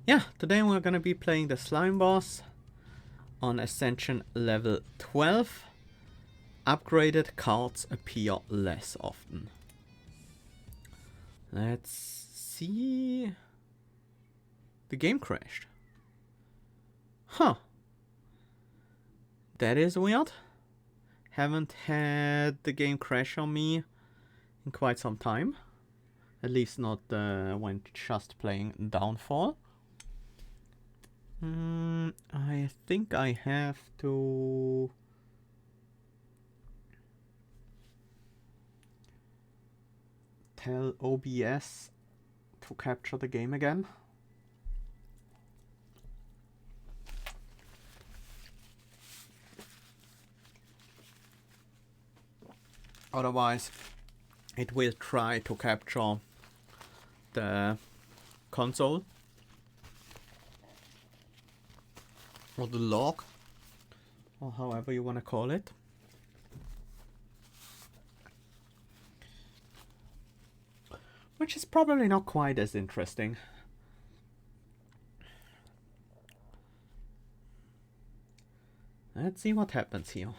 Yeah, today we're gonna be playing the slime boss on Ascension level 12. Upgraded cards appear less often. Let's see. The game crashed. Huh. That is weird. Haven't had the game crash on me in quite some time. At least not when just playing Downfall. I think I have to tell OBS to capture the game again. Otherwise, it will try to capture the console or the log, or however you want to call it. Which is probably not quite as interesting. Let's see what happens here.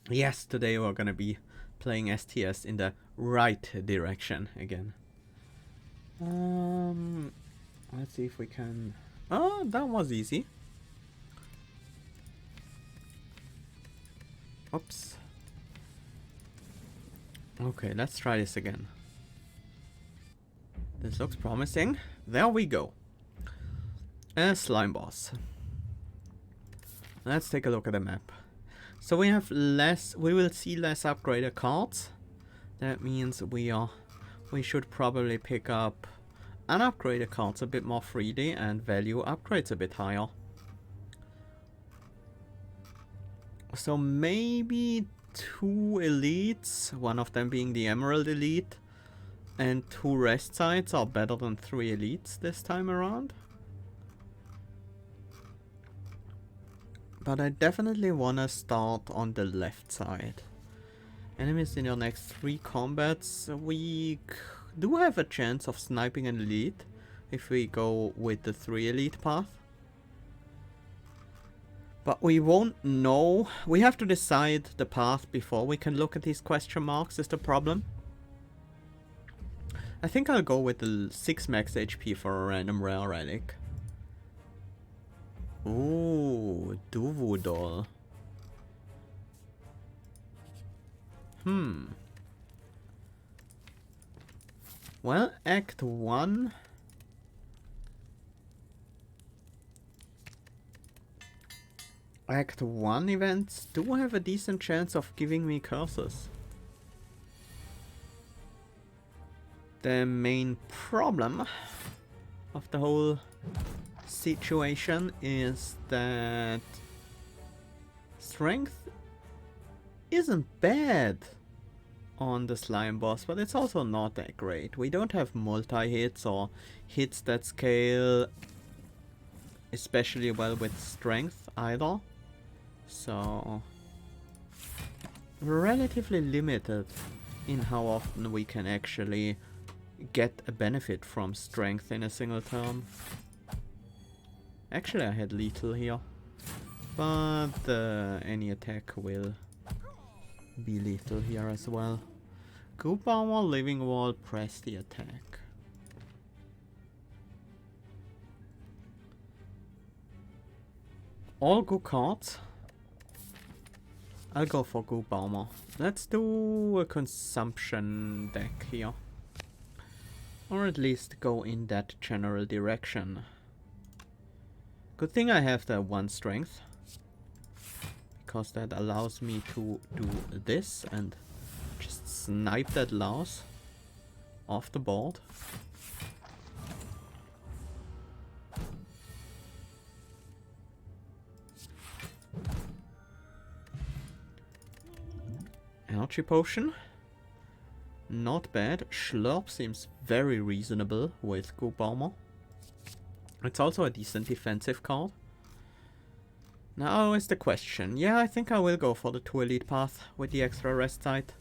Yes, today we're gonna be playing STS in the right direction again. Let's see if we can... Oh, that was easy. Oops. Okay, let's try this again. This looks promising. There we go. A slime boss. Let's take a look at the map. So we have less, we will see less upgraded cards. That means we should probably pick up unupgraded cards a bit more freely and value upgrades a bit higher. So maybe 2 elites, one of them being the Emerald Elite, and 2 rest sites are better than 3 elites this time around. But I definitely want to start on the left side. Enemies in your next 3 combats. We do have a chance of sniping an elite if we go with the 3 elite path. But we won't know. We have to decide the path before we can look at these question marks is the problem. I think I'll go with the 6 max HP for a random rare relic. Ooh, Duvu doll. Well, Act 1. Act 1 events do have a decent chance of giving me curses. The main problem of the whole situation is that strength isn't bad on the slime boss, but it's also not that great. We don't have multi-hits or hits that scale especially well with strength either. So we're relatively limited in how often we can actually get a benefit from strength in a single turn. Actually, I had lethal here, but any attack will be lethal here as well. Goop Armor, Living Wall, press the attack. All good cards. I'll go for Goop Armor. Let's do a consumption deck here. Or at least go in that general direction. Good thing I have the 1 strength, because that allows me to do this and just snipe that louse off the board. Energy potion. Not bad. Schlurp seems very reasonable with Goop Armor. It's also a decent defensive card. Now is the question. Yeah, I think I will go for the 2 elite path with the extra rest site.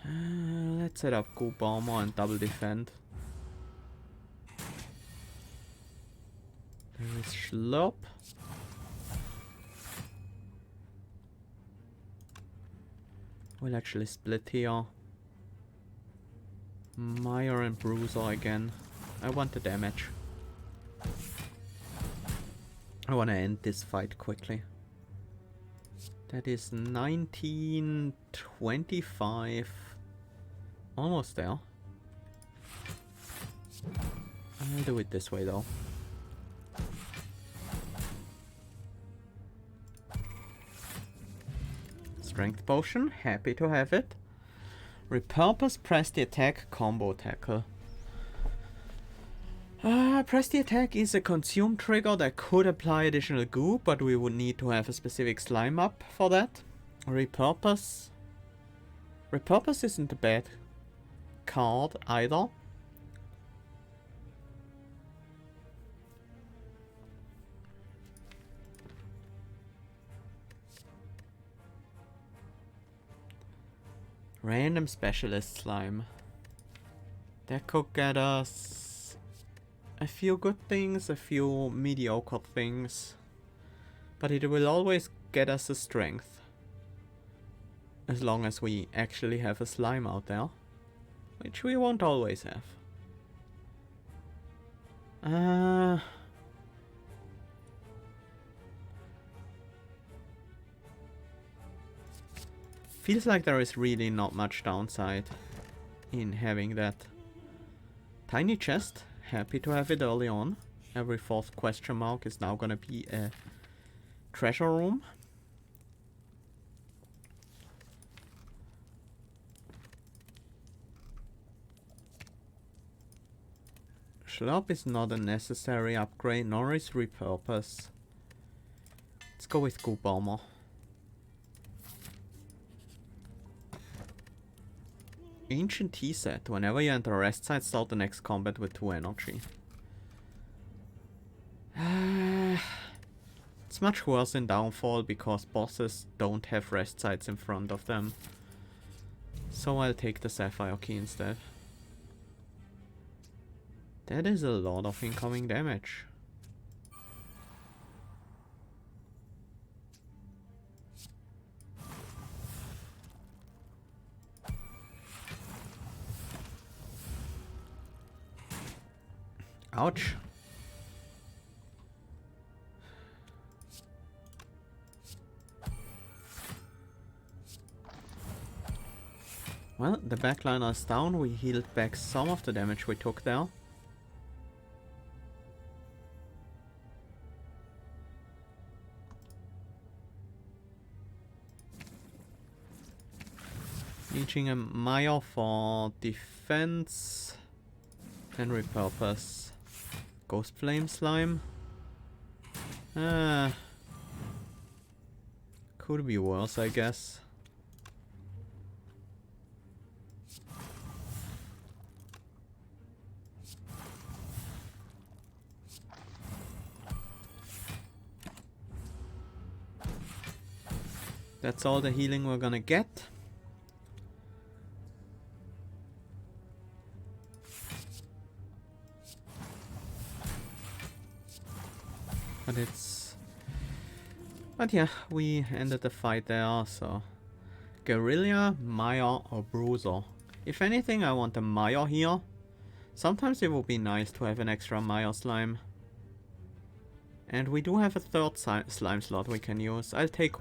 Let's set up Goop Armor and double defend. There is Schlop. We'll actually split here. Meyer and Bruiser again. I want the damage. I want to end this fight quickly. That is 1925. Almost there. I'll do it this way though. Strength potion, happy to have it. Repurpose, press the attack, combo tackle. Press the attack is a consume trigger that could apply additional goo, but we would need to have a specific slime up for that. Repurpose. Repurpose isn't a bad card either. Random specialist slime. That could get us a few good things, a few mediocre things. But it will always get us a strength. As long as we actually have a slime out there. Which we won't always have. Feels like there is really not much downside in having that. Tiny chest, happy to have it early on. Every 4th question mark is now gonna be a treasure room. Schlop is not a necessary upgrade, nor is repurpose. Let's go with Goop Armor. Ancient Tea set. Whenever you enter a rest site, start the next combat with 2 energy. It's much worse in Downfall because bosses don't have rest sites in front of them. So I'll take the Sapphire Key instead. That is a lot of incoming damage. Ouch. Well, the backliner is down. We healed back some of the damage we took there. Reaching a Maya for defense. And repurpose. Ghost Flame Slime. Could be worse, I guess. That's all the healing we're gonna get. But yeah, we ended the fight there, so... Guerrilla, Maya, or Bruiser. If anything, I want a Maya here. Sometimes it would be nice to have an extra Maya slime. And we do have a 3rd slime slot we can use. I'll take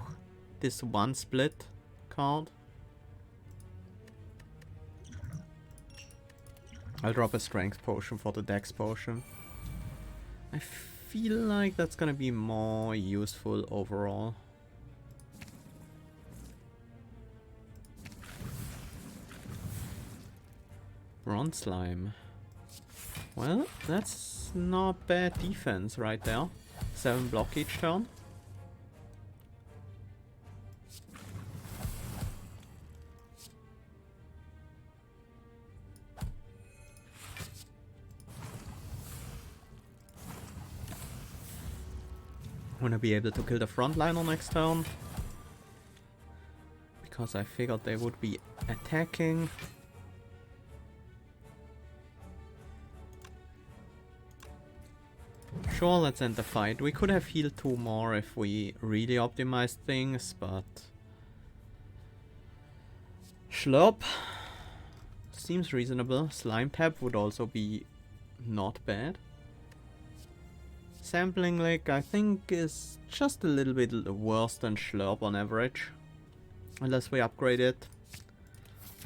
this 1 split card. I'll drop a strength potion for the dex potion. I feel like that's gonna be more useful overall. Bronze slime. Well, that's not bad defense right there. 7 block each turn. wanna be able to kill the frontliner next turn. Because I figured they would be attacking. Sure, let's end the fight. We could have healed 2 more if we really optimized things, but... Schlurp seems reasonable. Slime Tap would also be not bad. Sampling Lick, I think, is just a little bit worse than Schlurp on average. Unless we upgrade it.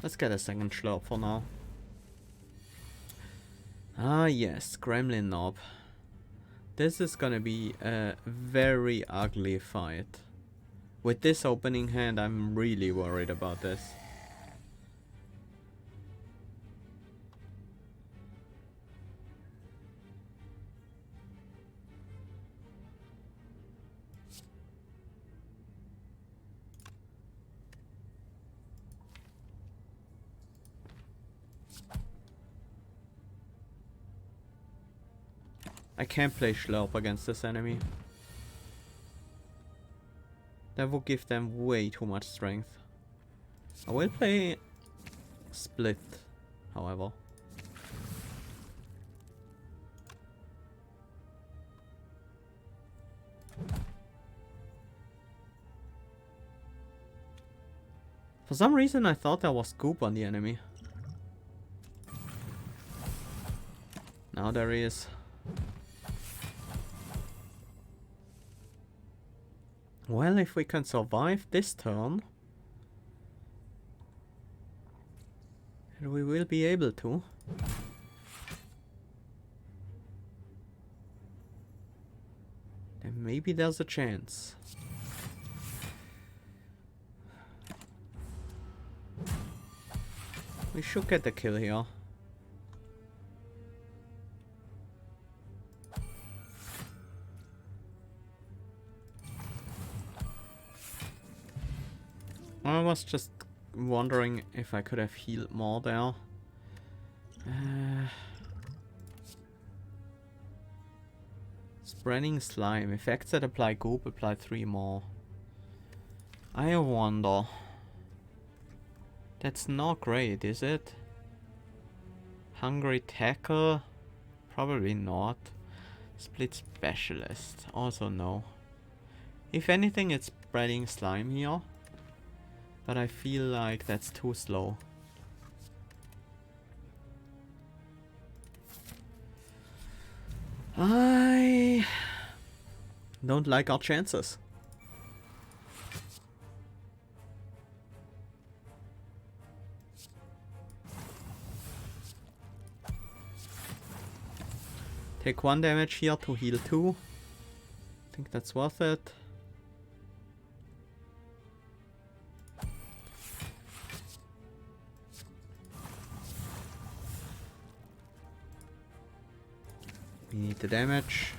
Let's get a second Schlurp for now. Ah yes, Gremlin Knob. This is gonna be a very ugly fight. With this opening hand, I'm really worried about this. I can't play Schlurp against this enemy. That would give them way too much strength. I will play Split, however. For some reason I thought there was Goop on the enemy. Now there he is. Well, if we can survive this turn, and we will be able to. Then maybe there's a chance. We should get the kill here. I was just wondering if I could have healed more there. Spreading Slime. Effects that apply Goop apply 3 more. I wonder. That's not great, is it? Hungry Tackle? Probably not. Split Specialist? Also no. If anything, it's Spreading Slime here. But I feel like that's too slow. I don't like our chances. Take 1 damage here to heal 2. I think that's worth it. We need the damage.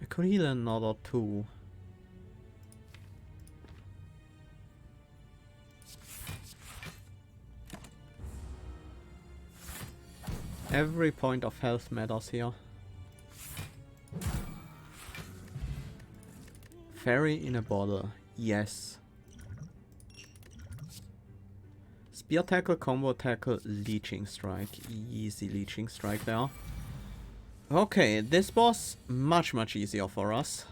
I could heal another 2. Every point of health matters here. Fairy in a bottle, yes. Spear Tackle, Combo Tackle, Leeching Strike. Easy Leeching Strike there. Okay, this boss much easier for us.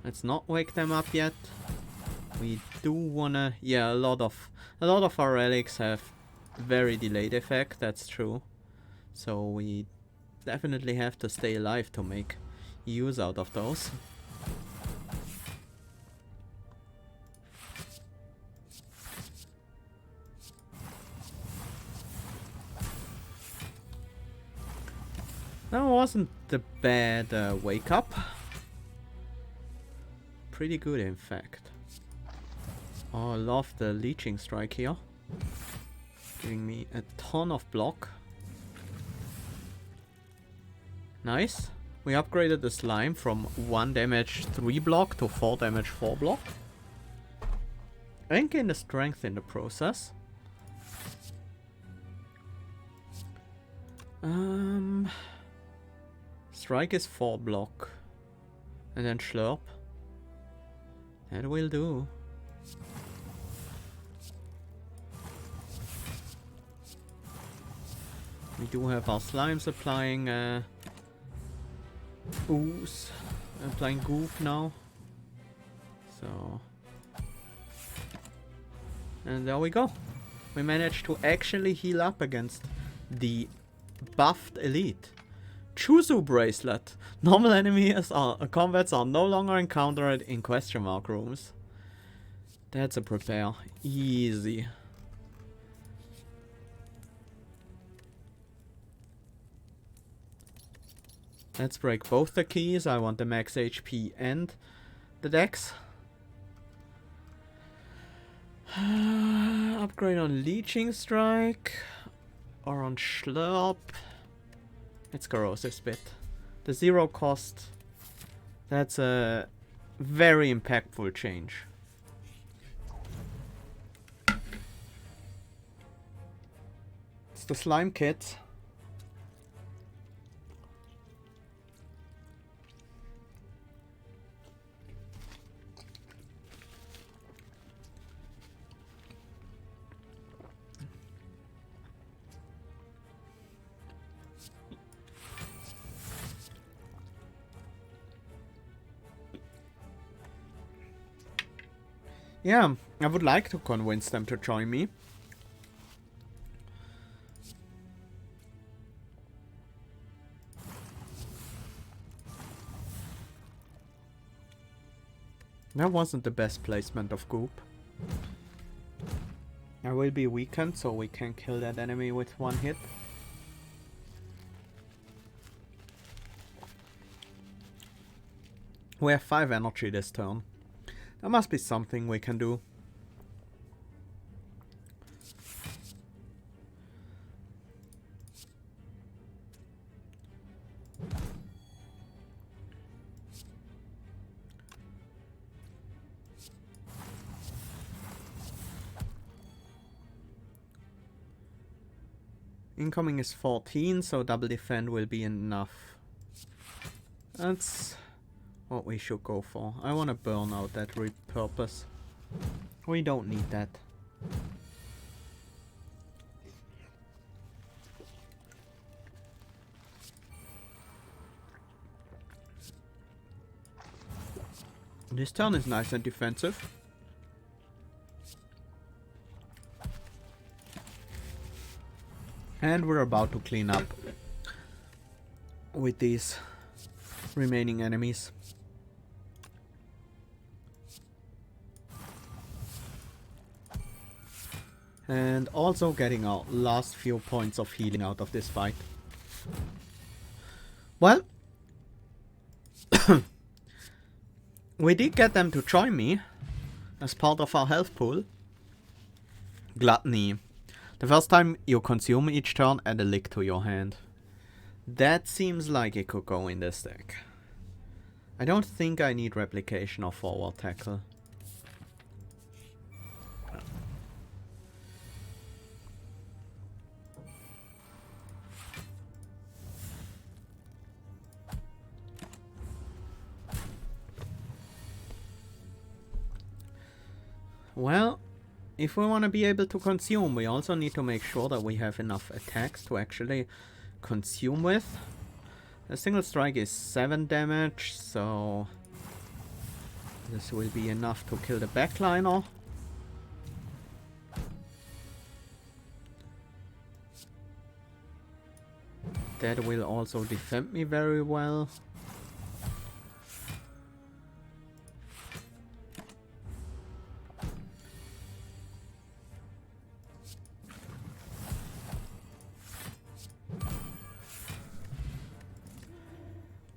Let's not wake them up yet. We do wanna, yeah, a lot of our relics have very delayed effect, that's true. So we definitely have to stay alive to make use out of those. That wasn't the bad wake up. Pretty good in fact. Oh, I love the Leeching Strike here. Giving me a ton of block. Nice. We upgraded the slime from 1 damage 3 block to 4 damage 4 block. And gained the strength in the process. Strike is 4 block. And then Slurp. That will do. We do have our slimes applying ooze. Applying goop now. So. And there we go. We managed to actually heal up against the buffed elite. Chuzu bracelet. Normal enemies combats are no longer encountered in question mark rooms. That's a prepare. Easy. Let's break both the keys. I want the max HP and the dex. Upgrade on Leeching Strike or on Slurp. It's Corrosive Spit. The 0 cost. That's a very impactful change. It's the slime kit. Yeah, I would like to convince them to join me. That wasn't the best placement of goop. I will be weakened so we can kill that enemy with 1 hit. We have 5 energy this turn. There must be something we can do. Incoming is 14, so double defend will be enough. That's what we should go for. I want to burn out that repurpose. We don't need that. This turn is nice and defensive. And we're about to clean up with these remaining enemies. And also getting our last few points of healing out of this fight. Well, we did get them to join me as part of our health pool. Gluttony. The first time you consume each turn, add a lick to your hand. That seems like it could go in this deck. I don't think I need replication or forward tackle. Well, if we want to be able to consume, we also need to make sure that we have enough attacks to actually consume with. A single strike is 7 damage, so this will be enough to kill the backliner. That will also defend me very well.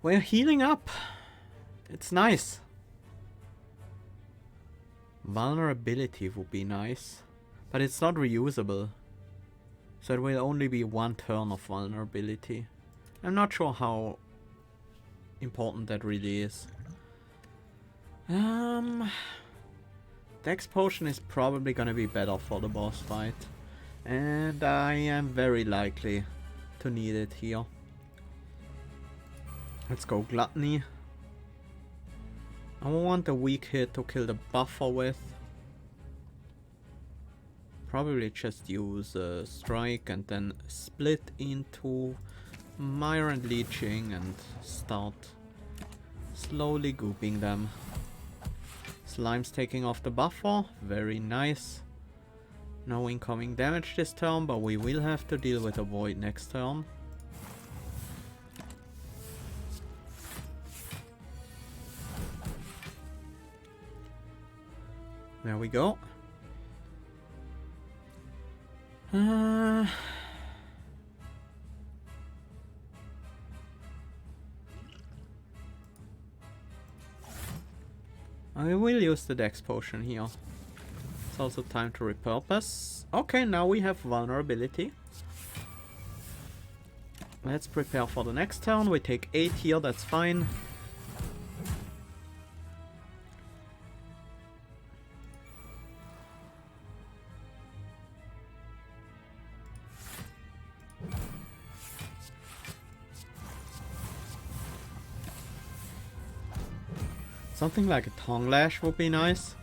We're healing up. It's nice. Vulnerability would be nice, but it's not reusable. So it will only be 1 turn of vulnerability. I'm not sure how important that really is. Dex potion is probably gonna be better for the boss fight. And I am very likely to need it here. Let's go Gluttony. I want a weak hit to kill the buffer with. Probably just use a strike and then split into Myron Leeching and start slowly gooping them. Slime's taking off the buffer, very nice. No incoming damage this turn, but we will have to deal with a void next turn. There we go. I will use the Dex potion here. It's also time to repurpose. Okay, now we have vulnerability. Let's prepare for the next turn. We take 8 here, that's fine. Something like a tongue lash would be nice.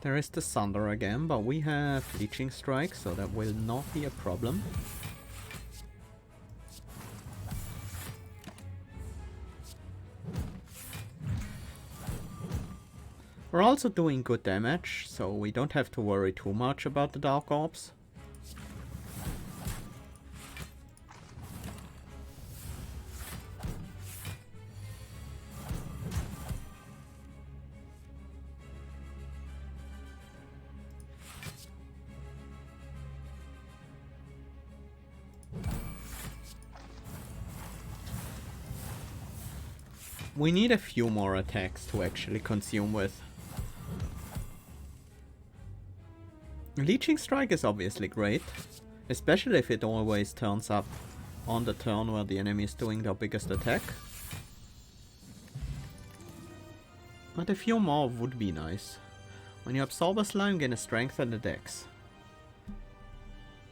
There is the Thunder again, but we have Leeching Strike, so that will not be a problem. We're also doing good damage, so we don't have to worry too much about the Dark Orbs. We need a few more attacks to actually consume with. Leeching Strike is obviously great, especially if it always turns up on the turn where the enemy is doing their biggest attack. But a few more would be nice. When you absorb a slime, gain a strength and a dex.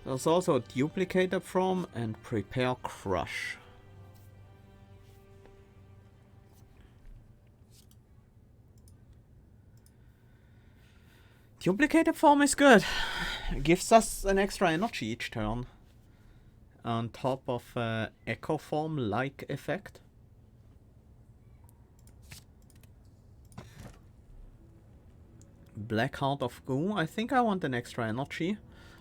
There's also a duplicator from and prepare crush. Duplicated form is good. It gives us an extra energy each turn. On top of echo form like effect. Black Heart of Goo. I think I want an extra energy.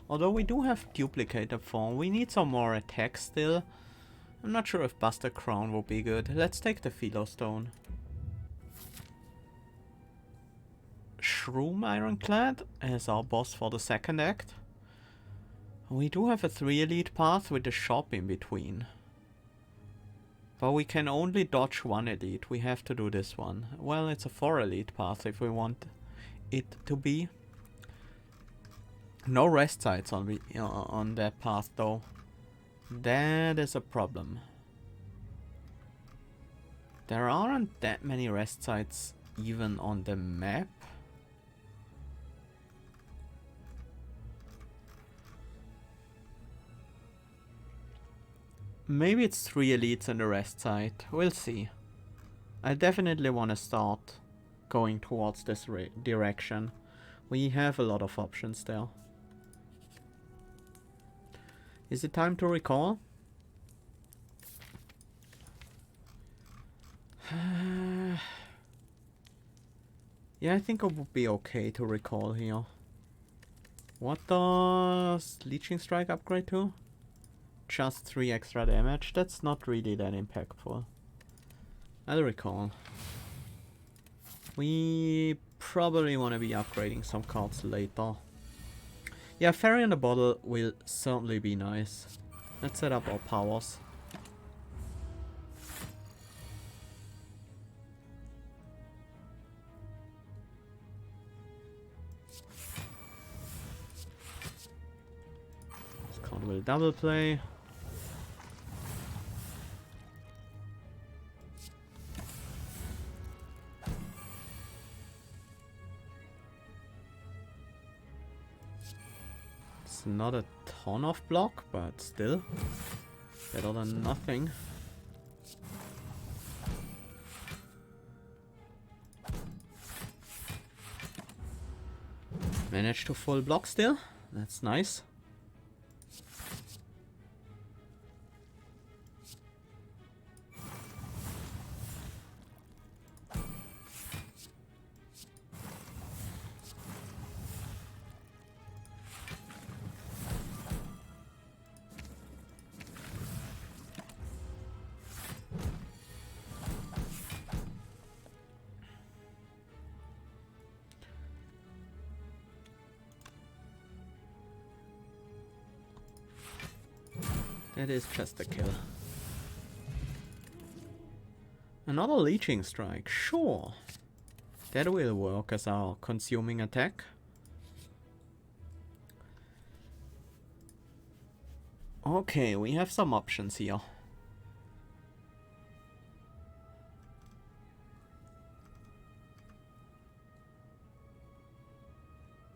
Although we do have duplicated form. We need some more attack still. I'm not sure if Buster Crown will be good. Let's take the Philo Stone. Shroom Ironclad as our boss for the second act. We do have a 3 elite path with a shop in between. But we can only dodge 1 elite. We have to do this one. Well, it's a 4 elite path if we want it to be. No rest sites on that path though. That is a problem. There aren't that many rest sites even on the map. Maybe it's 3 elites and the rest site. We'll see. I definitely want to start going towards this direction. We have a lot of options there. Is it time to recall? Yeah, I think it would be okay to recall here. What does Leeching Strike upgrade to? Just 3 extra damage. That's not really that impactful. I'll recall. We probably want to be upgrading some cards later. Yeah, Fairy in the Bottle will certainly be nice. Let's set up our powers. will double play. It's not a ton of block, but still better than nothing. Managed to full block still. That's nice. That is just a kill. Another leeching strike, sure. That will work as our consuming attack. Okay, we have some options here.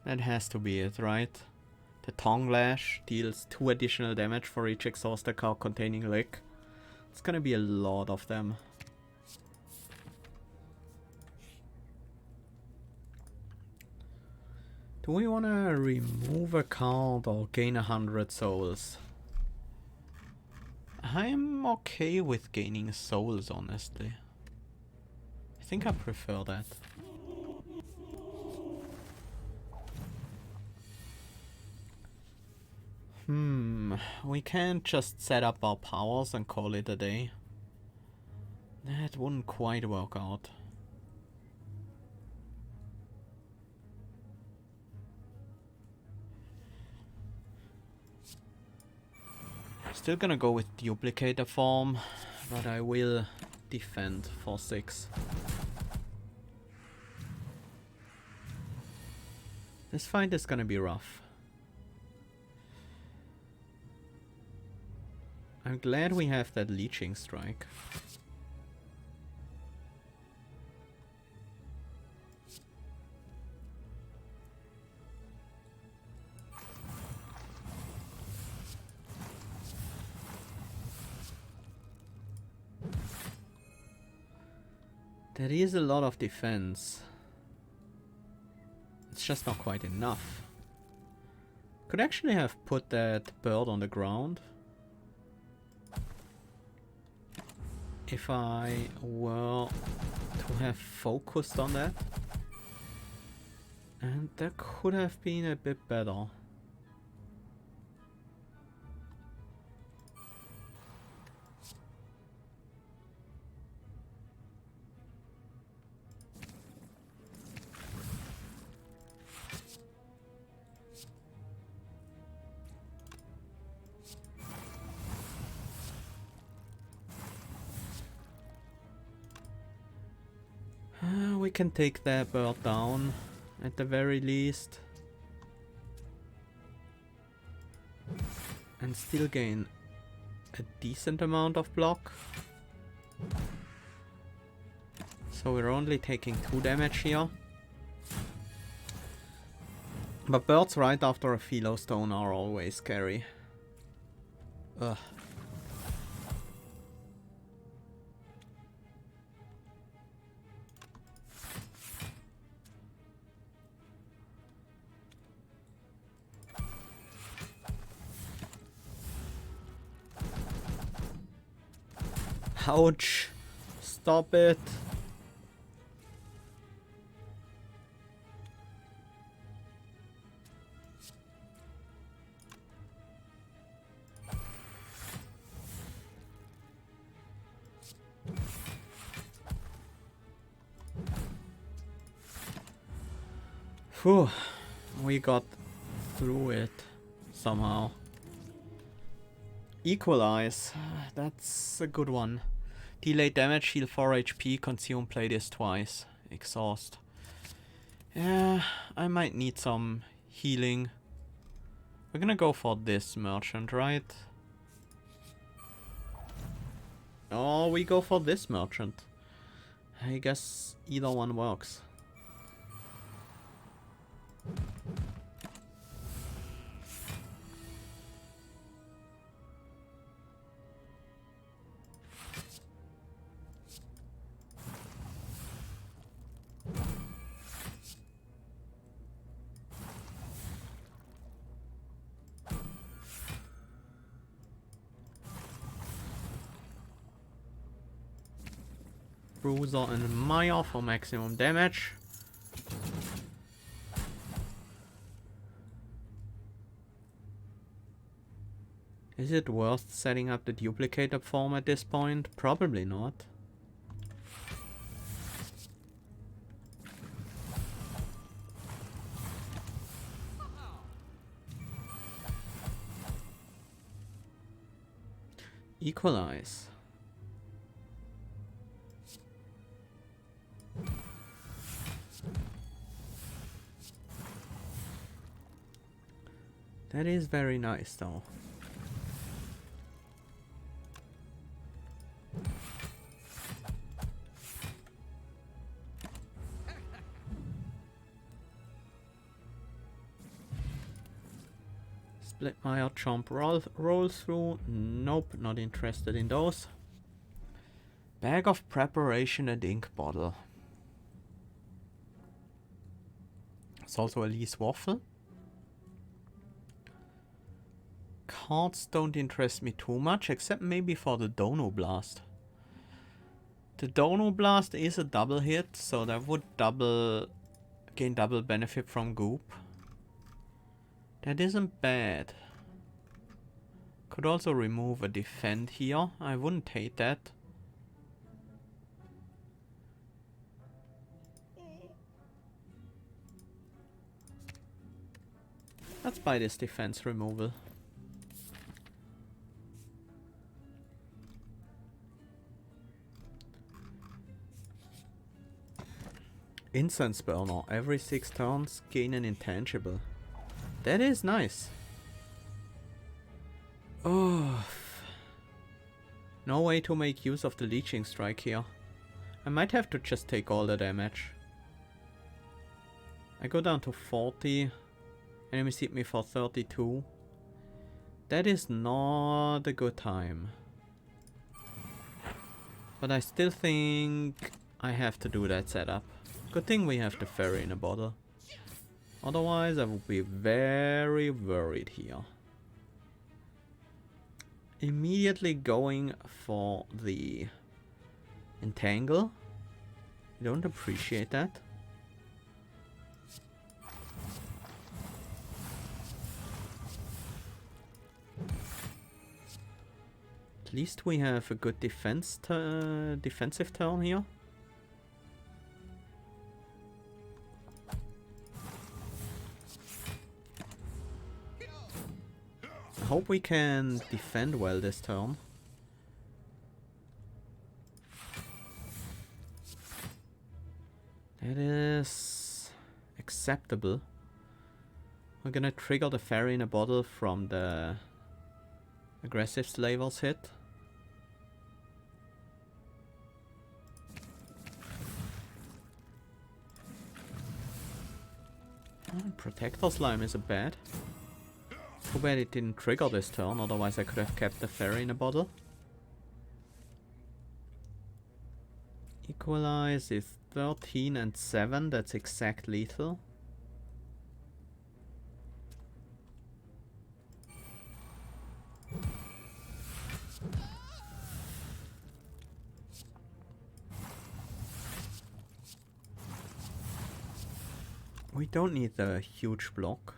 That has to be it, right? The Tongue Lash deals 2 additional damage for each exhausted card containing Lick. It's gonna be a lot of them. Do we wanna remove a card or gain 100 souls? I'm okay with gaining souls, honestly. I think I prefer that. We can't just set up our powers and call it a day. That wouldn't quite work out. Still gonna go with duplicator form, but I will defend for 6. This fight is gonna be rough. I'm glad we have that leeching strike. That is a lot of defense. It's just not quite enough. Could actually have put that bird on the ground. If I were to have focused on that. And that could have been a bit better. We can take that bird down at the very least. And still gain a decent amount of block. So we're only taking 2 damage here. But birds right after a Philo Stone are always scary. Ugh. Ouch! Stop it! Phew, we got through it somehow. Equalize, that's a good one. Delay damage, heal 4 HP, consume, play this twice. Exhaust. Yeah, I might need some healing. We're gonna go for this merchant, right? Oh, we go for this merchant. I guess either one works. Bruiser and Maya for maximum damage. Is it worth setting up the duplicator form at this point? Probably not. Equalize. That is very nice though. Split Mire, Chomp, roll through. Nope, not interested in those. Bag of preparation and ink bottle. It's also a Lee's waffle. Cards don't interest me too much, except maybe for the Dono Blast. The Dono Blast is a double hit, so that would gain double benefit from Goop. That isn't bad. Could also remove a defend here. I wouldn't hate that. Let's buy this defense removal. Incense burner. Every 6 turns gain an intangible. That is nice. Oh. No way to make use of the leeching strike here. I might have to just take all the damage. I go down to 40. Enemies hit me for 32. That is not a good time. But I still think I have to do that setup. Good thing we have the fairy in a bottle. Otherwise I would be very worried here. Immediately going for the entangle. I don't appreciate that. At least we have a good defensive turn here. I hope we can defend well this turn. That is acceptable. We're gonna trigger the fairy in a bottle from the aggressive slavers hit. Protector slime isn't bad. Too bad it didn't trigger this turn, otherwise I could have kept the fairy in a bottle. Equalize is 13 and 7, that's exact lethal. We don't need a huge block.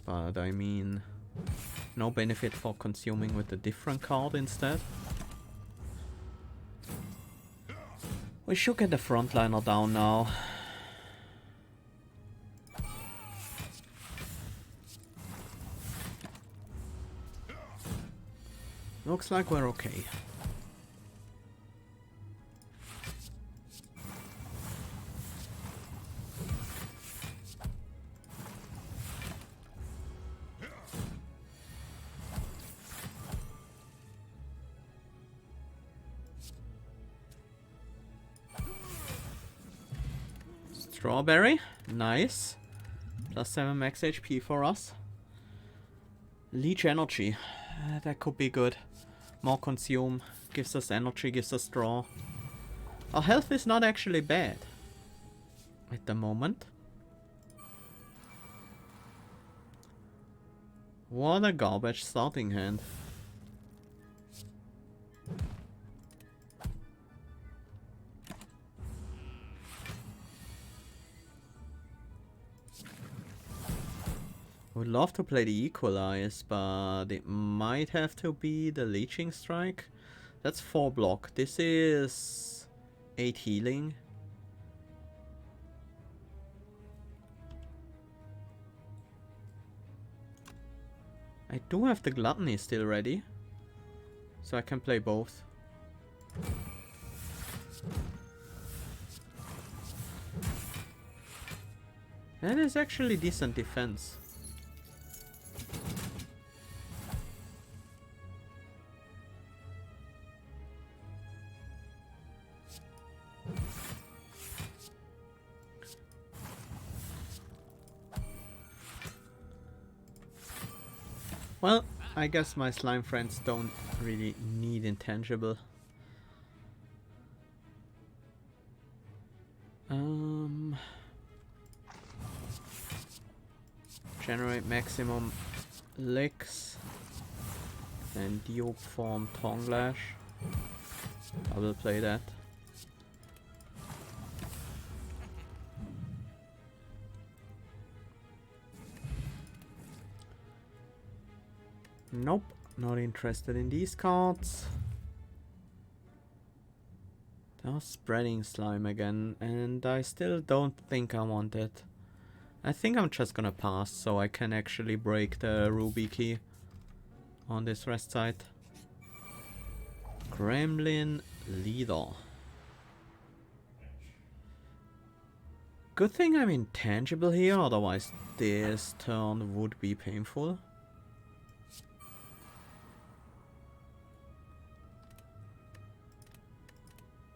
But I mean, no benefit for consuming with a different card instead. We should get the frontliner down now. Looks like we're okay. Strawberry. Nice. Plus 7 max HP for us. Leech energy. That could be good. More consume. Gives us energy, gives us straw. Our health is not actually bad. At the moment. What a garbage starting hand. Would love to play the Equalize, but it might have to be the Leeching Strike. That's 4 block. This is 8 healing. I do have the Gluttony still ready, so I can play both. That is actually decent defense. Well, I guess my slime friends don't really need intangible. Generate maximum licks and Duke form Tongue Lash. I will play that. Nope, not interested in these cards. They're spreading slime again, and I still don't think I want it. I think I'm just gonna pass so I can actually break the ruby key on this rest site. Gremlin Leader. Good thing I'm intangible here, otherwise this turn would be painful.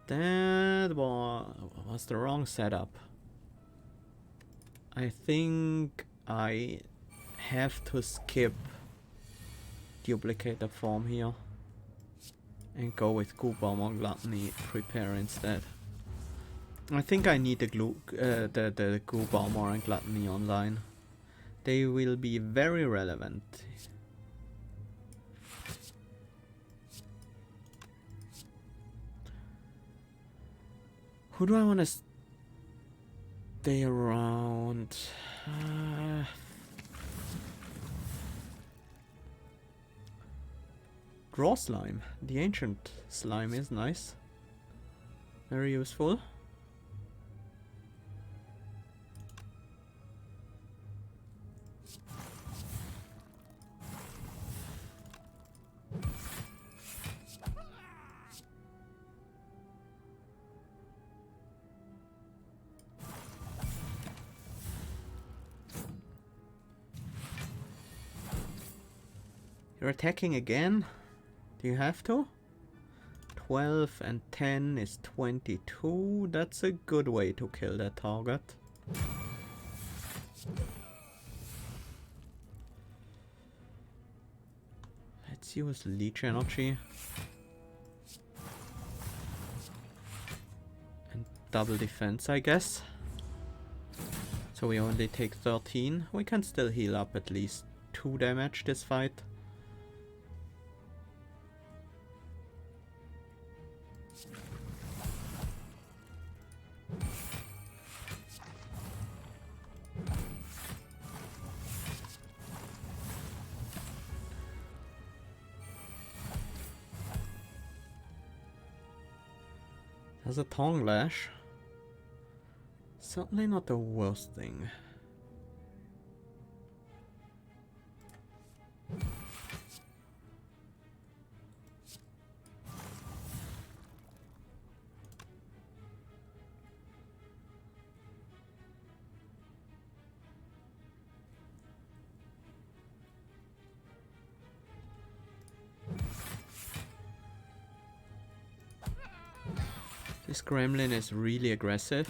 That was the wrong setup. I think I have to skip duplicator form here and go with Goo Bomber Gluttony Prepare instead. I think I need the Goo Bomber and Gluttony online. They will be very relevant. Who do I want to stay around? Draw Slime. The ancient slime is nice. Very useful. You're attacking again? Do you have to? 12 and 10 is 22. That's a good way to kill that target. Let's use Leech Energy. And double defense, I guess. So we only take 13. We can still heal up at least 2 damage this fight. There's a Tongue Lash. Certainly not the worst thing. This gremlin is really aggressive.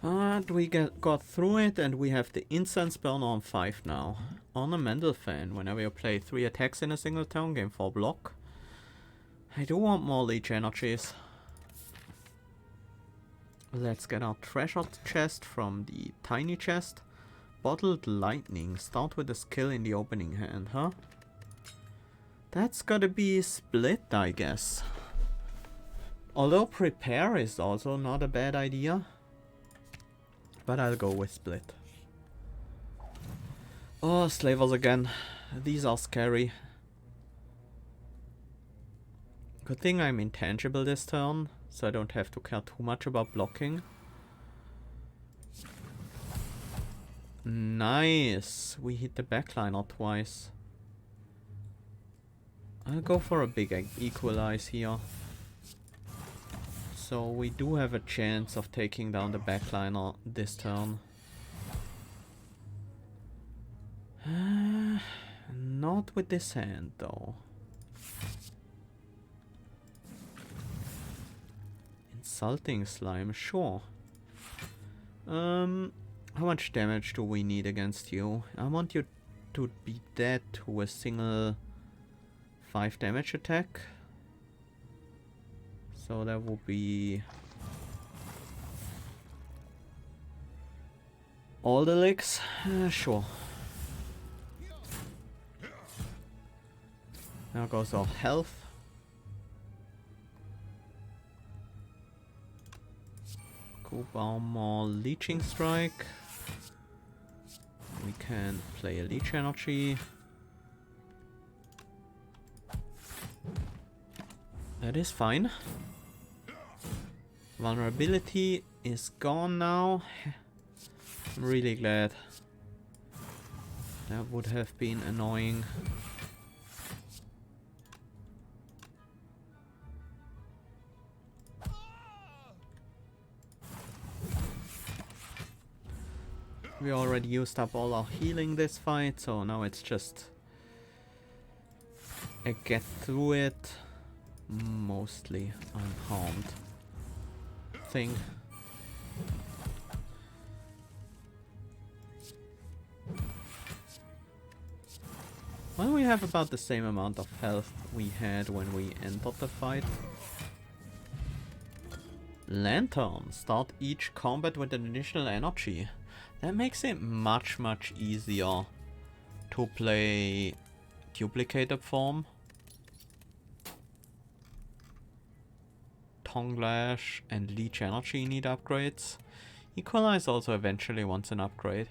But we got through it, and we have the incense burner on 5 now. Ornamental fan. Whenever you play 3 attacks in a single turn, gain 4 block. I do want more leech energies. Let's get our treasure chest from the tiny chest. Bottled lightning. Start with a skill in the opening hand, huh? That's gotta be split, I guess. Although prepare is also not a bad idea. But I'll go with split. Oh, slavers again. These are scary. Good thing I'm intangible this turn, so I don't have to care too much about blocking. Nice! We hit the backliner twice. I'll go for a big equalize here. So we do have a chance of taking down the backliner this turn. Not with this hand though. Insulting slime, sure. How much damage do we need against you? I want you to be dead to a single 5 damage attack. So that would be all the licks? Sure. Now goes our health. Coop armor, leeching strike. We can play a leech energy. That is fine. Vulnerability is gone now. I'm really glad. That would have been annoying. We already used up all our healing this fight, so now it's just a get through it mostly unharmed thing. Well, we have about the same amount of health we had when we entered the fight. Lantern. Start each combat with an additional energy. That makes it much easier to play duplicated form. Tongue Lash and Leech Energy need upgrades. Equalize also eventually wants an upgrade.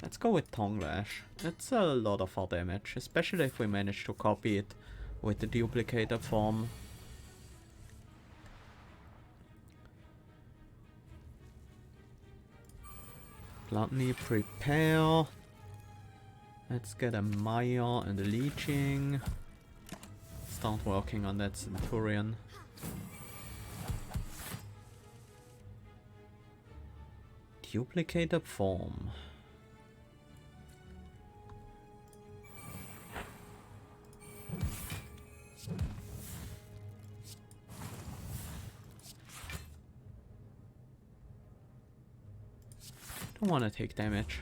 Let's go with Tongue Lash. That's a lot of our damage, especially if we manage to copy it with the duplicated form. Gluttony, prepare. Let's get a Maya and a Leeching. Start working on that Centurion. Duplicated form. Don't want to take damage.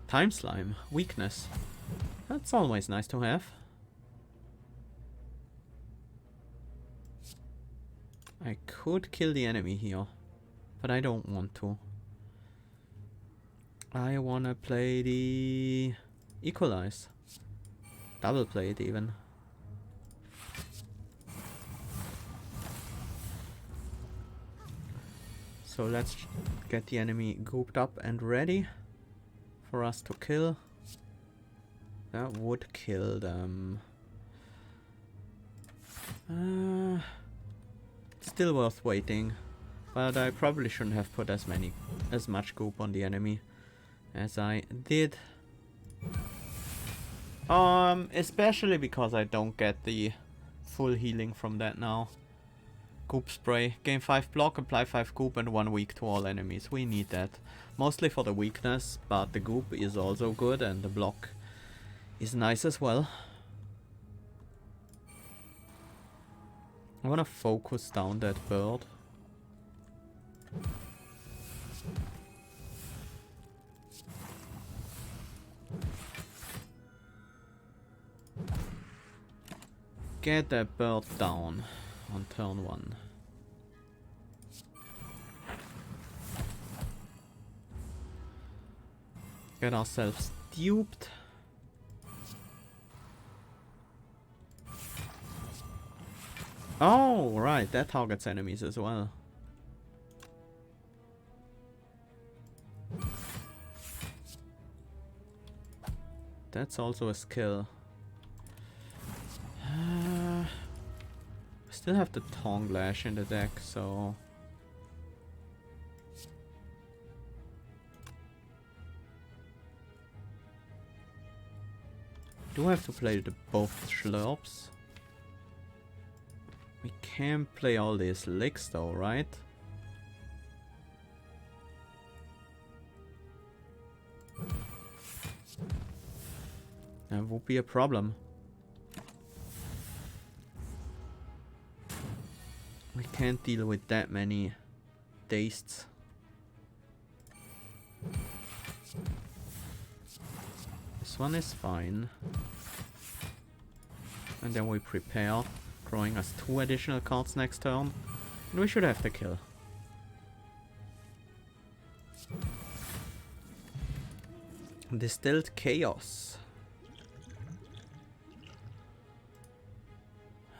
Time Slime, weakness. That's always nice to have. I could kill the enemy here, but I don't want to. I wanna play the Equalize. Double play it even. So let's get the enemy grouped up and ready for us to kill. That would kill them. Still worth waiting. But I probably shouldn't have put as much goop on the enemy as I did. Especially because I don't get the full healing from that now. Goop spray. Gain 5 block, apply 5 goop and 1 weak to all enemies. We need that. Mostly for the weakness, but the goop is also good and the block is nice as well. I wanna focus down that bird. Get that bird down on turn 1. Get ourselves duped. Oh, right, that targets enemies as well. That's also a skill. Still have the Tongue Lash in the deck, so... Do have to play both Schlurps. We can play all these licks though, right? That would be a problem. We can't deal with that many tastes. This one is fine. And then we prepare, drawing us 2 additional cards next turn. And we should have the kill. Distilled Chaos.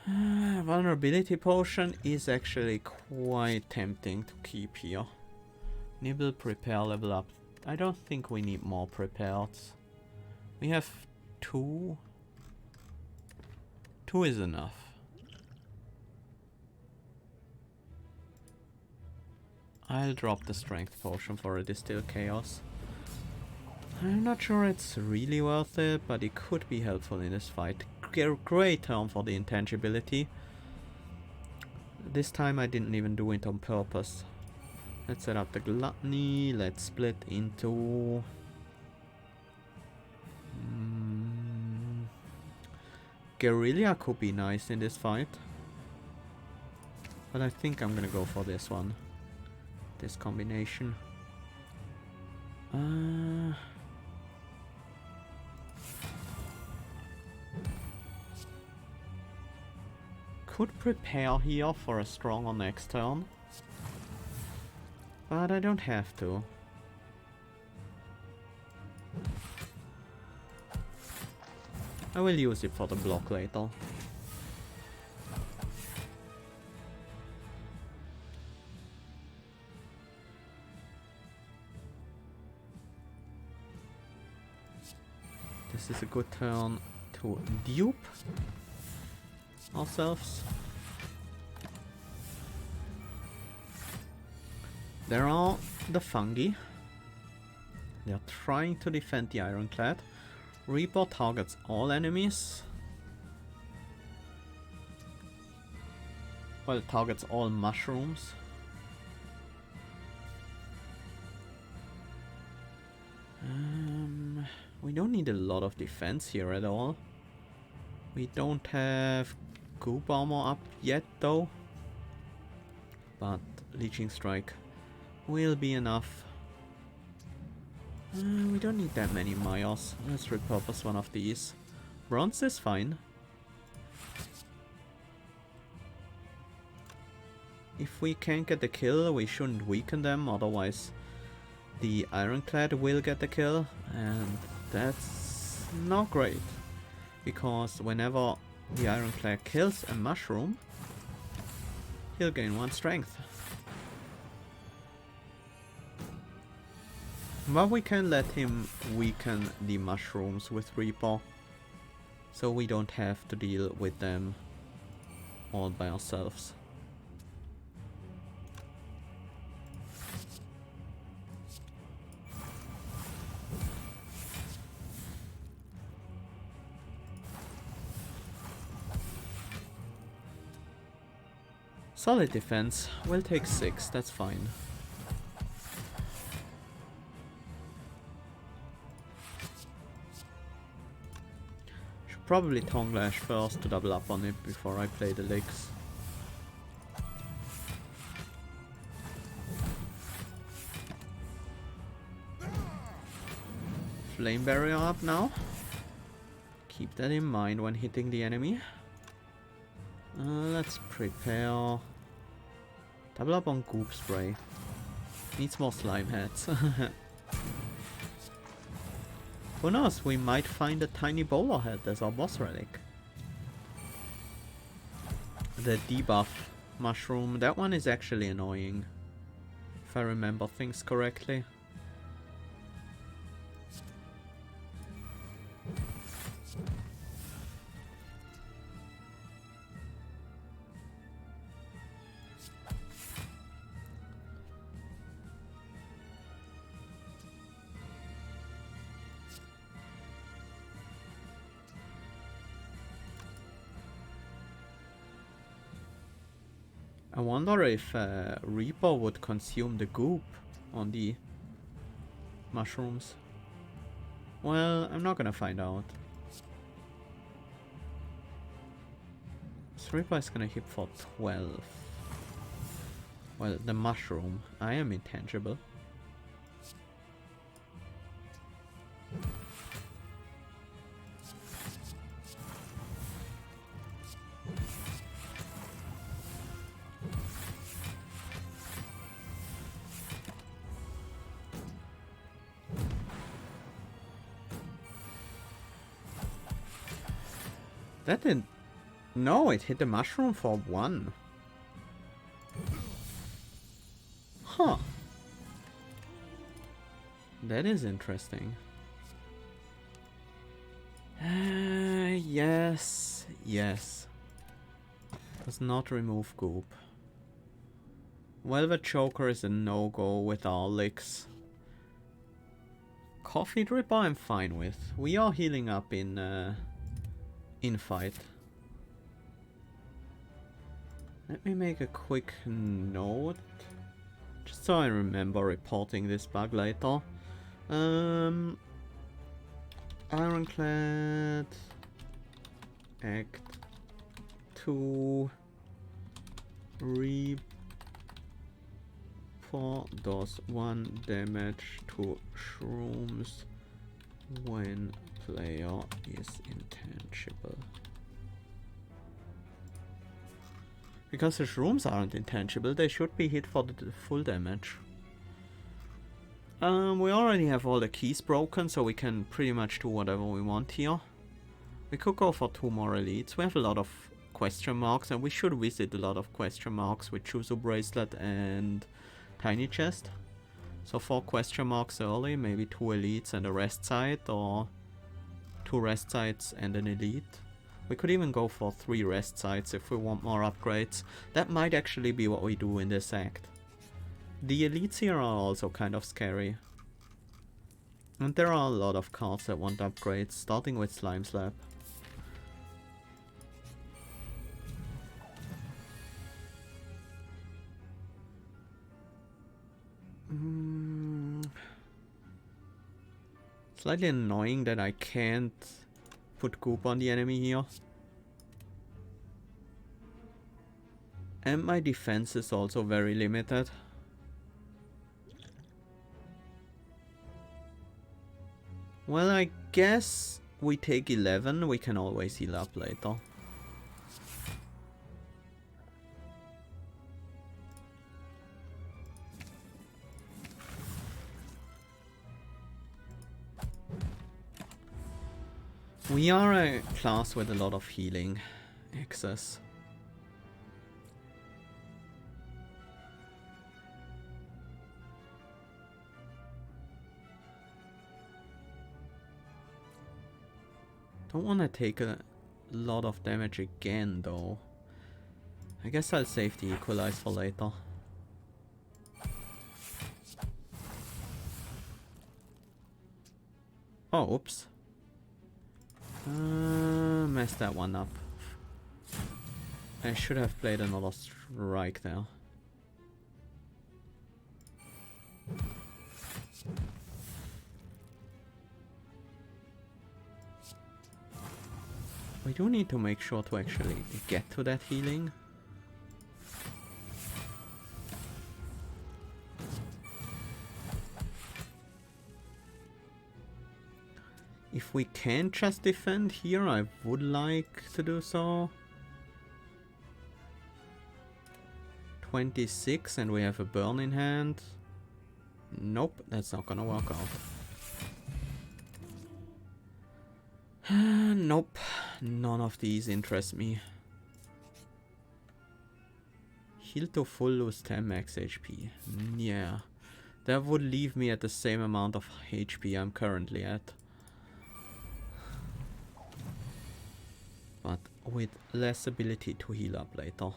Vulnerability Potion is actually quite tempting to keep here. Nibble, prepare, level up. I don't think we need more prepared. We have 2. 2 is enough. I'll drop the Strength Potion for a Distilled Chaos. I'm not sure it's really worth it, but it could be helpful in this fight. Great turn for the intangibility. This time I didn't even do it on purpose. Let's set up the Gluttony. Let's split into... Guerrilla could be nice in this fight. But I think I'm gonna go for this one. This combination. Could prepare here for a stronger next turn. But I don't have to. I will use it for the block later. This is a good turn to dupe ourselves. There are the fungi. They are trying to defend the Ironclad. Reaper targets all enemies. Well, it targets all mushrooms. We don't need a lot of defense here at all. We don't have goop armor up yet though. But Leeching Strike will be enough. We don't need that many Mayas. Let's repurpose one of these. Bronze is fine. If we can't get the kill, we shouldn't weaken them, otherwise the Ironclad will get the kill, and that's not great. Because whenever the Ironclad kills a mushroom, he'll gain 1 strength. But we can let him weaken the mushrooms with Reaper, so we don't have to deal with them all by ourselves. Solid defense. We'll take 6, that's fine. Should probably Tongue Lash first to double up on it before I play the licks. Flame Barrier up now. Keep that in mind when hitting the enemy. Let's prepare. Double up on Goop Spray. Needs more slime heads. Who knows, we might find a tiny bowler head as our boss relic. The debuff mushroom, that one is actually annoying. If I remember things correctly. I wonder if Reaper would consume the goop on the mushrooms. Well, I'm not gonna find out. This Reaper is gonna hit for 12. Well, the mushroom. I am intangible. That didn't... No, it hit the mushroom for 1. Huh. That is interesting. Yes. Yes. Does not remove goop. Velvet Choker is a no-go with our licks. Coffee Dripper I'm fine with. We are healing up in fight. Let me make a quick note, just so I remember reporting this bug later. Ironclad Act 2 Reaper does 1 damage to shrooms when player is intangible. Because the shrooms aren't intangible, they should be hit for the full damage. We already have all the keys broken, so we can pretty much do whatever we want here. We could go for 2 more elites. We have a lot of question marks, and we should visit a lot of question marks with Chuzu Bracelet and Tiny Chest. So 4 question marks early, maybe 2 elites and a rest site, or 2 rest sites and an elite. We could even go for 3 rest sites if we want more upgrades. That might actually be what we do in this act. The elites here are also kind of scary. And there are a lot of cards that want upgrades, starting with Slime Slab. Slightly annoying that I can't put goop on the enemy here. And my defense is also very limited. Well, I guess we take 11, we can always heal up later. We are a class with a lot of healing access. Don't want to take a lot of damage again though. I guess I'll save the equalize for later. Oh, oops. Messed that one up. I should have played another strike there. We do need to make sure to actually get to that healing. If we can just defend here, I would like to do so. 26 and we have a burn in hand. Nope, that's not gonna work out. Nope, none of these interest me. Heal to full, lose 10 max HP. Yeah, that would leave me at the same amount of HP I'm currently at. But with less ability to heal up later.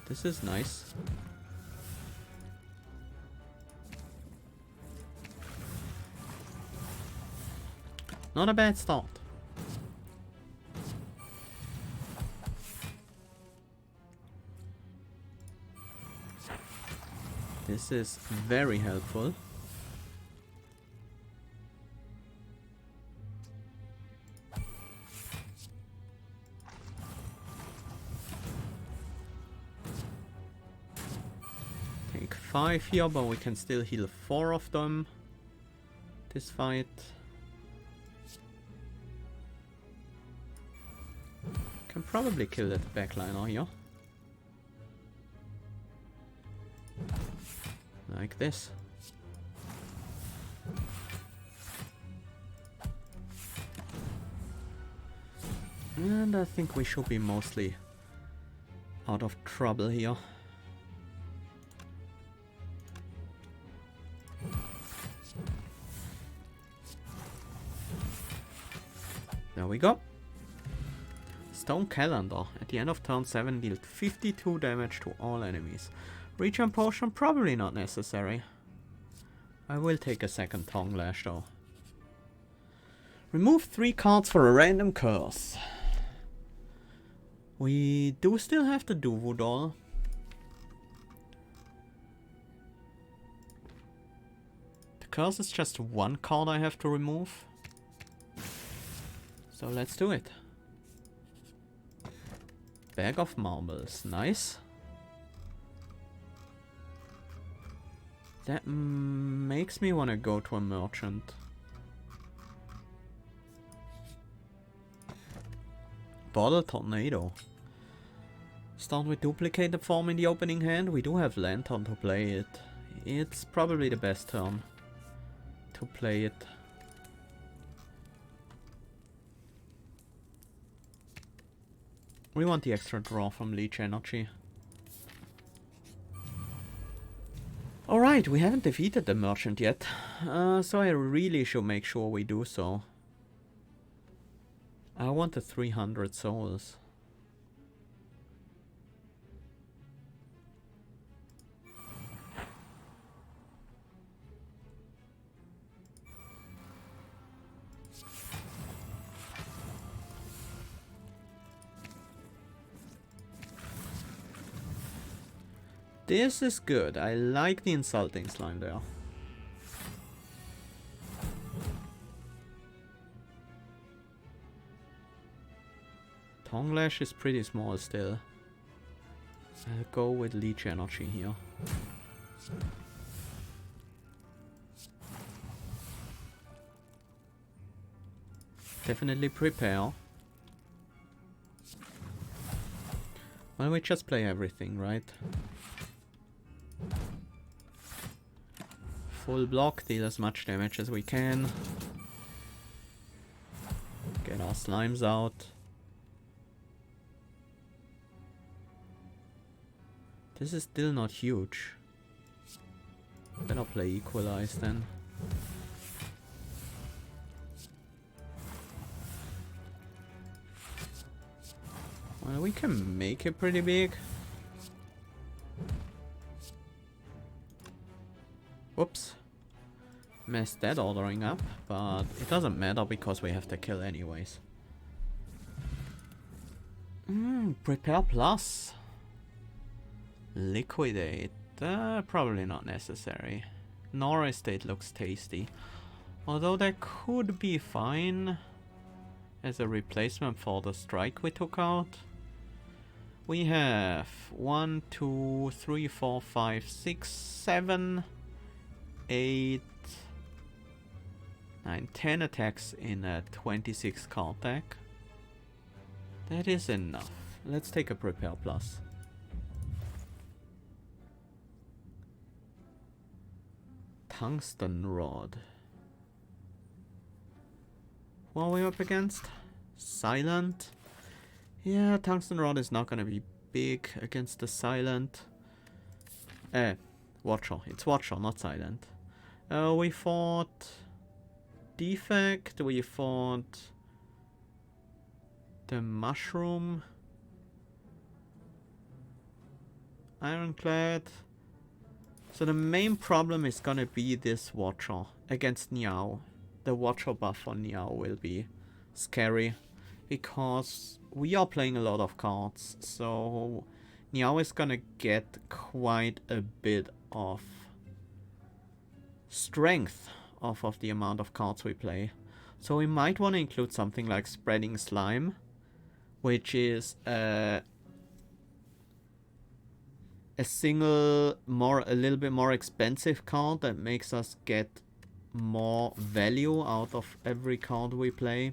This is nice. Not a bad start. This is very helpful. Take 5 here, but we can still heal 4 of them this fight. Can probably kill that backliner here. Like this. And I think we should be mostly out of trouble here. There we go. Stone Calendar. At the end of turn 7 dealt 52 damage to all enemies. Regen potion probably not necessary. I will take a second Tongue Lash though. Remove 3 cards for a random curse. We do still have the Duvu doll. The curse is just 1 card I have to remove. So let's do it. Bag of marbles, nice. That makes me want to go to a merchant. Bottle Tornado. Start with duplicate the form in the opening hand. We do have Lantern to play it. It's probably the best turn to play it. We want the extra draw from Leech Energy. Alright, we haven't defeated the merchant yet, so I really should make sure we do so. I want the 300 souls. This is good. I like the insulting slime there. Tongue Lash is pretty small still. I'll go with Leech Energy here. Definitely prepare. Well, we just play everything, right? Full block, deal as much damage as we can. Get our slimes out. This is still not huge. Better play Equalize then. Well, we can make it pretty big. Whoops. messed that ordering up, but it doesn't matter because we have the kill anyways. Prepare plus. Liquidate. Probably not necessary. Nora Estate looks tasty. Although that could be fine as a replacement for the strike we took out. We have 1, 2, 3, 4, 5, 6, 7, 8, 9, 10 attacks in a 26 card deck. That is enough. Let's take a Prepare Plus. Tungsten Rod. What are we up against? Silent. Yeah, Tungsten Rod is not gonna be big against the Silent. Watcher. It's Watcher, not Silent. We fought Defect. We fought the Mushroom. Ironclad. So the main problem is gonna be this Watcher against Niao. The Watcher buff for Niao will be scary because we are playing a lot of cards, so Niao is gonna get quite a bit of strength off of the amount of cards we play. So we might want to include something like Spreading Slime, which is a single, a little bit more expensive card that makes us get more value out of every card we play.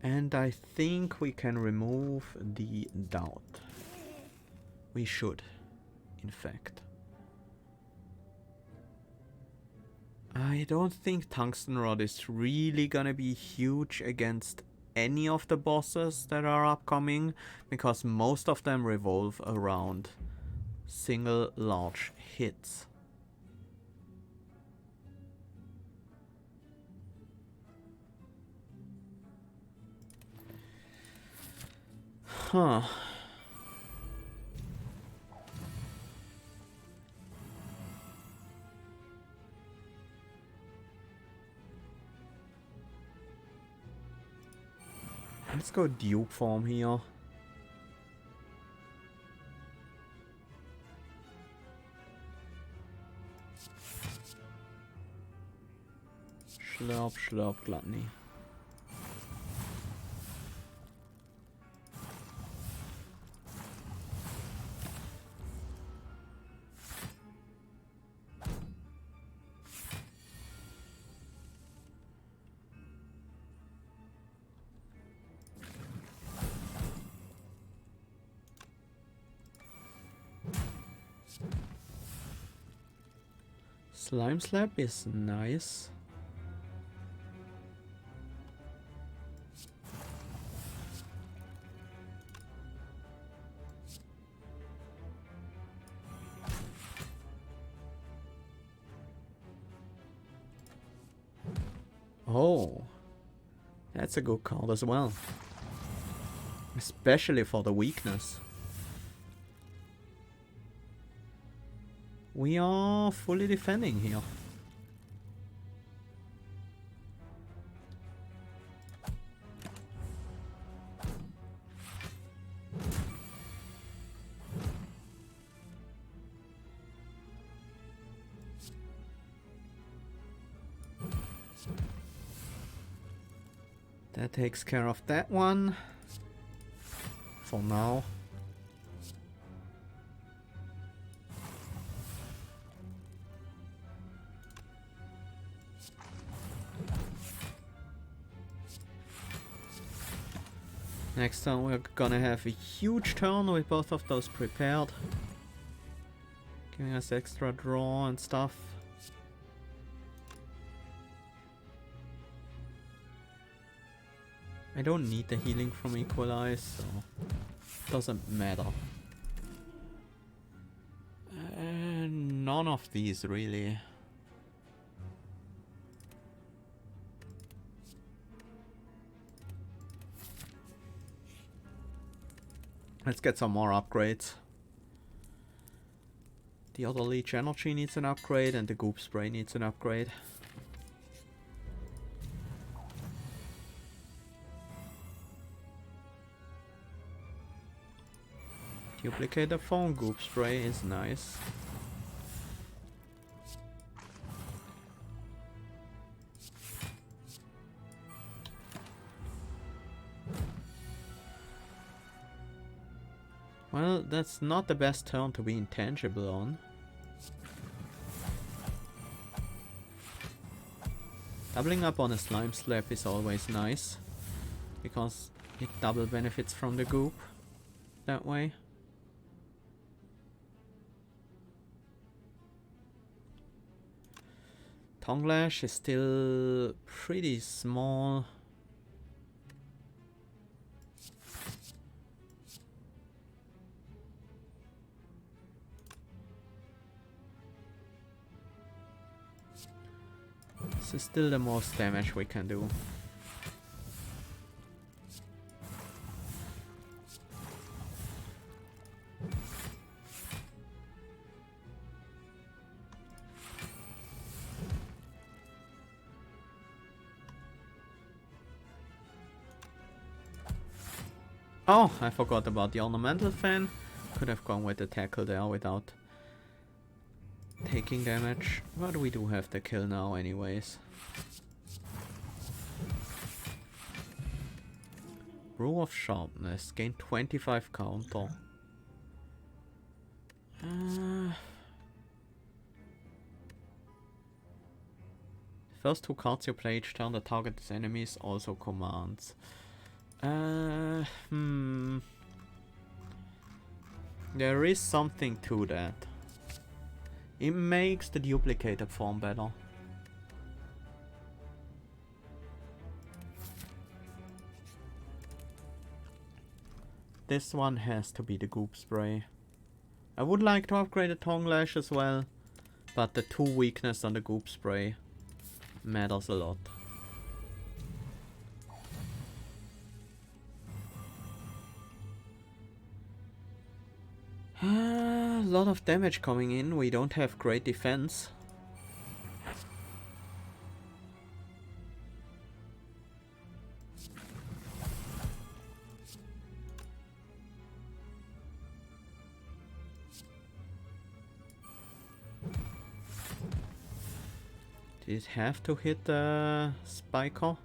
And I think we can remove the Doubt. We should, in fact. I don't think Tungsten Rod is really gonna be huge against any of the bosses that are upcoming, because most of them revolve around single large hits. Huh. Let's go dupe form here. Schlurp, schlurp, Gluttony. Slime Slap is nice. Oh, that's a good card as well. Especially for the weakness. We are fully defending here. That takes care of that one. For now. Next turn we're gonna have a huge turn with both of those prepared. Giving us extra draw and stuff. I don't need the healing from Equalize, so doesn't matter. None of these really. Let's get some more upgrades. The other leech energy needs an upgrade and the goop spray needs an upgrade. Duplicator phone goop spray is nice. Well, that's not the best turn to be intangible on. Doubling up on a slime slap is always nice, because it double benefits from the goop that way. Tongue Lash is still pretty small. This is still the most damage we can do. Oh, I forgot about the ornamental fan. Could have gone with the tackle there without taking damage, but we do have the kill now anyways. Row of Sharpness, gain 25 counter. First two cards you play each turn the target's enemies also commands. There is something to that. It makes the duplicator form better. This one has to be the goop spray. I would like to upgrade the tongue lash as well, but the 2 weakness on the goop spray matters a lot. A lot of damage coming in. We don't have great defense. Did it have to hit the spiker?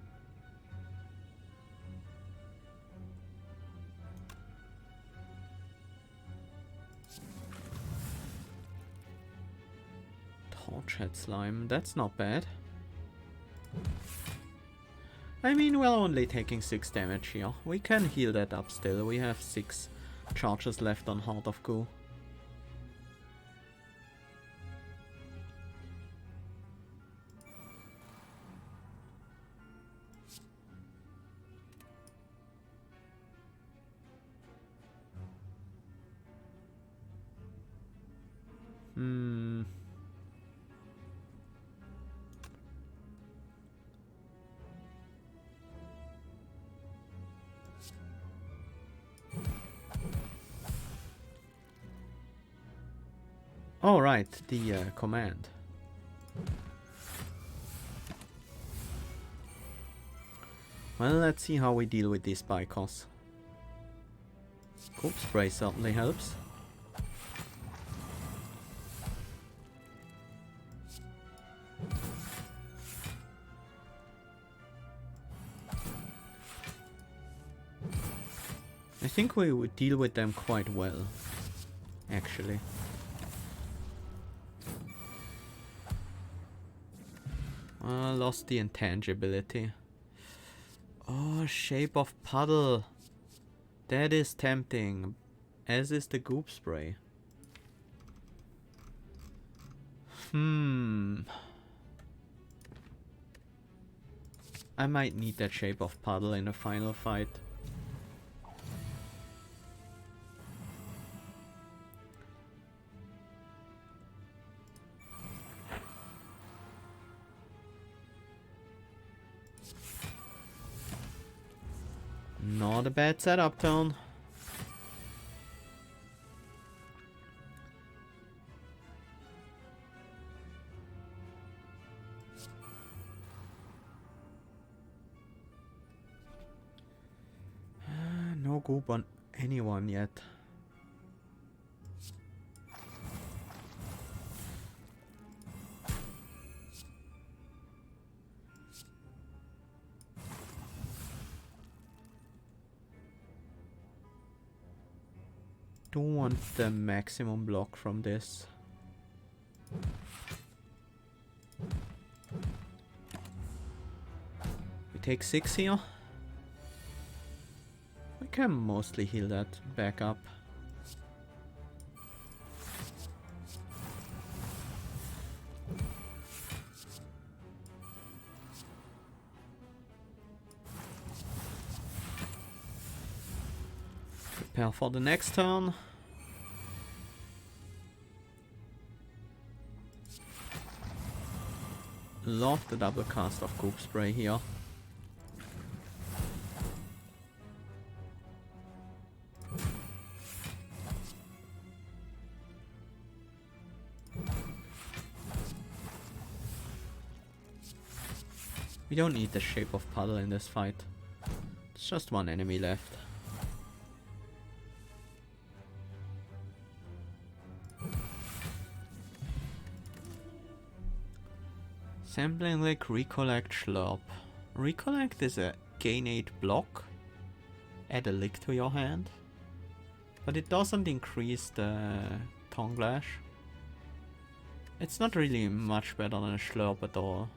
Torch-head slime, that's not bad. I mean, we're only taking 6 damage here. We can heal that up still. We have 6 charges left on Heart of Goo. Oh, right, the command. Well, let's see how we deal with these spikers. Goop spray certainly helps. I think we would deal with them quite well, actually. Lost the intangibility. Oh, Shape of Puddle. That is tempting. As is the goop spray. I might need that Shape of Puddle in a final fight. Not a bad setup turn. No goop on anyone yet. Don't want the maximum block from this. We take 6 here. We can mostly heal that back up. Prepare for the next turn. Love the double cast of Goop Spray here. We don't need the Shape of Puddle in this fight. There's just one enemy left. Sampling Lake, Recollect, Slurp. Recollect is a gain 8 block. Add a lick to your hand. But it doesn't increase the Tongue Lash. It's not really much better than a Slurp at all.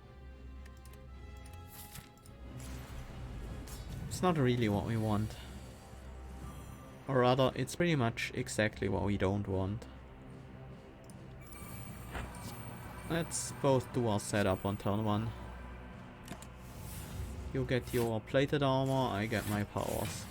It's not really what we want. Or rather, it's pretty much exactly what we don't want. Let's both do our setup on turn 1. You get your plated armor, I get my powers.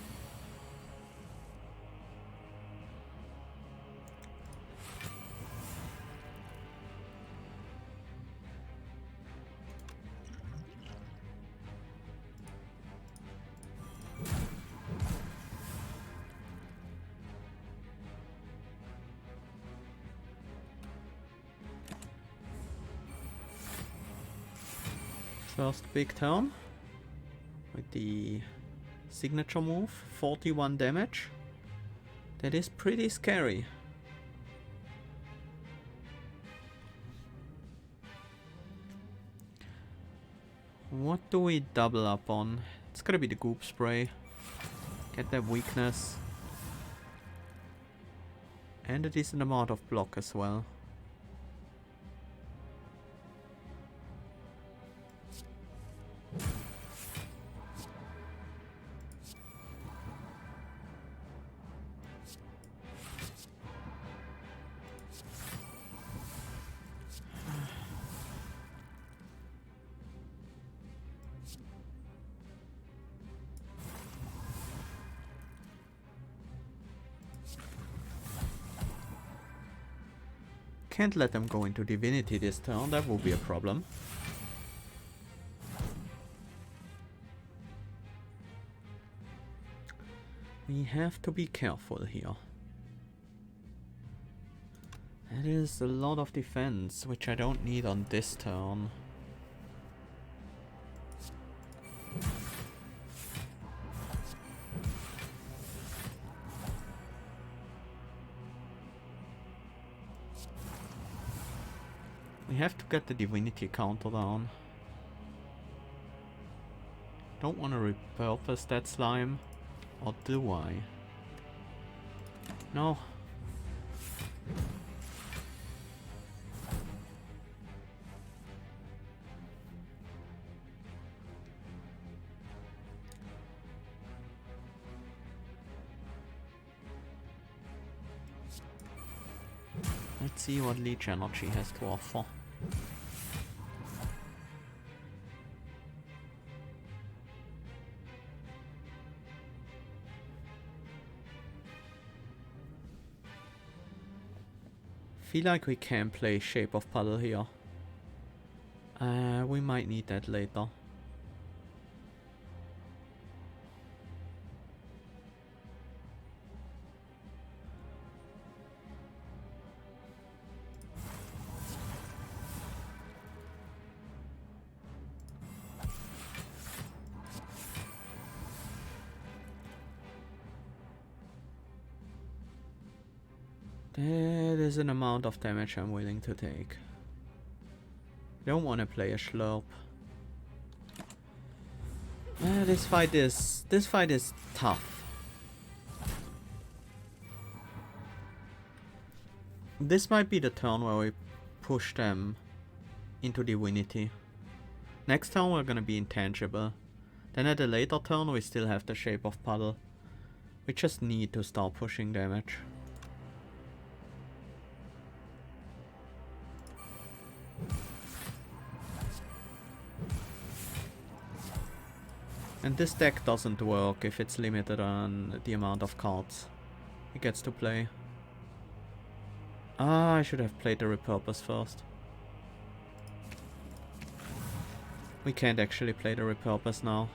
First big turn with the signature move, 41 damage. That is pretty scary. What do we double up on? It's gotta be the Goop Spray. Get that weakness. And a decent amount of block as well. Can't let them go into Divinity this turn, that will be a problem. We have to be careful here. That is a lot of defense, which I don't need on this turn. We have to get the Divinity counter down. Don't want to repurpose that slime. Or do I? No. Let's see what Leech Energy has to offer. Feel like we can play Shape of Puddle here. We might need that later. That is an amount of damage I'm willing to take. Don't want to play a Slurp. This fight is tough. This might be the turn where we push them into Divinity. Next turn we're gonna be intangible. Then at a later turn we still have the Shape of Puddle. We just need to start pushing damage. And this deck doesn't work if it's limited on the amount of cards it gets to play. Ah, I should have played the Repurpose first. We can't actually play the Repurpose now.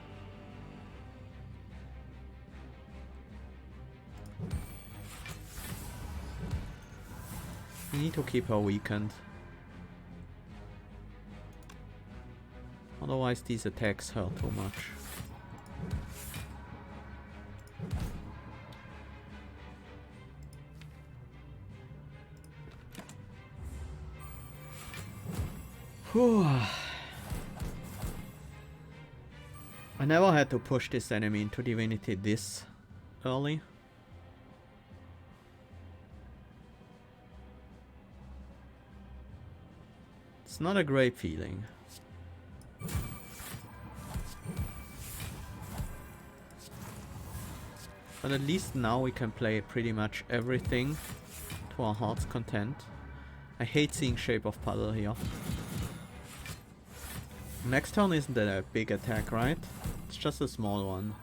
We need to keep her weakened. Otherwise these attacks hurt too much. Whew. I never had to push this enemy into Divinity this early. It's not a great feeling. But at least now we can play pretty much everything to our heart's content. I hate seeing Shape of Puddle here. Next turn isn't a big attack, right? It's just a small one.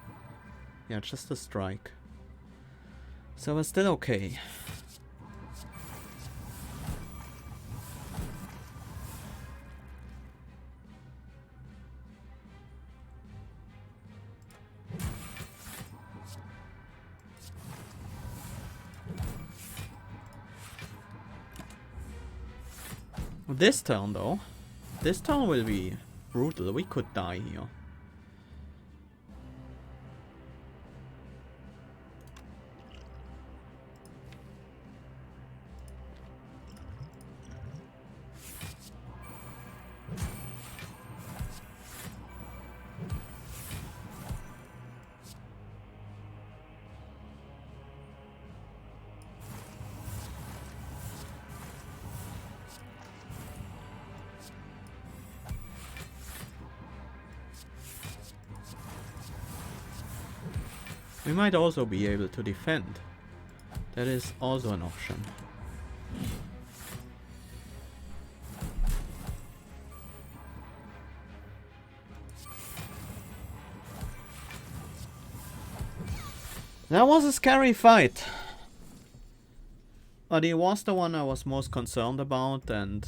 Yeah, just a strike. So we're still okay. This turn though, this turn will be brutal. We could die here. We might also be able to defend. That is also an option. That was a scary fight. But it was the one I was most concerned about, and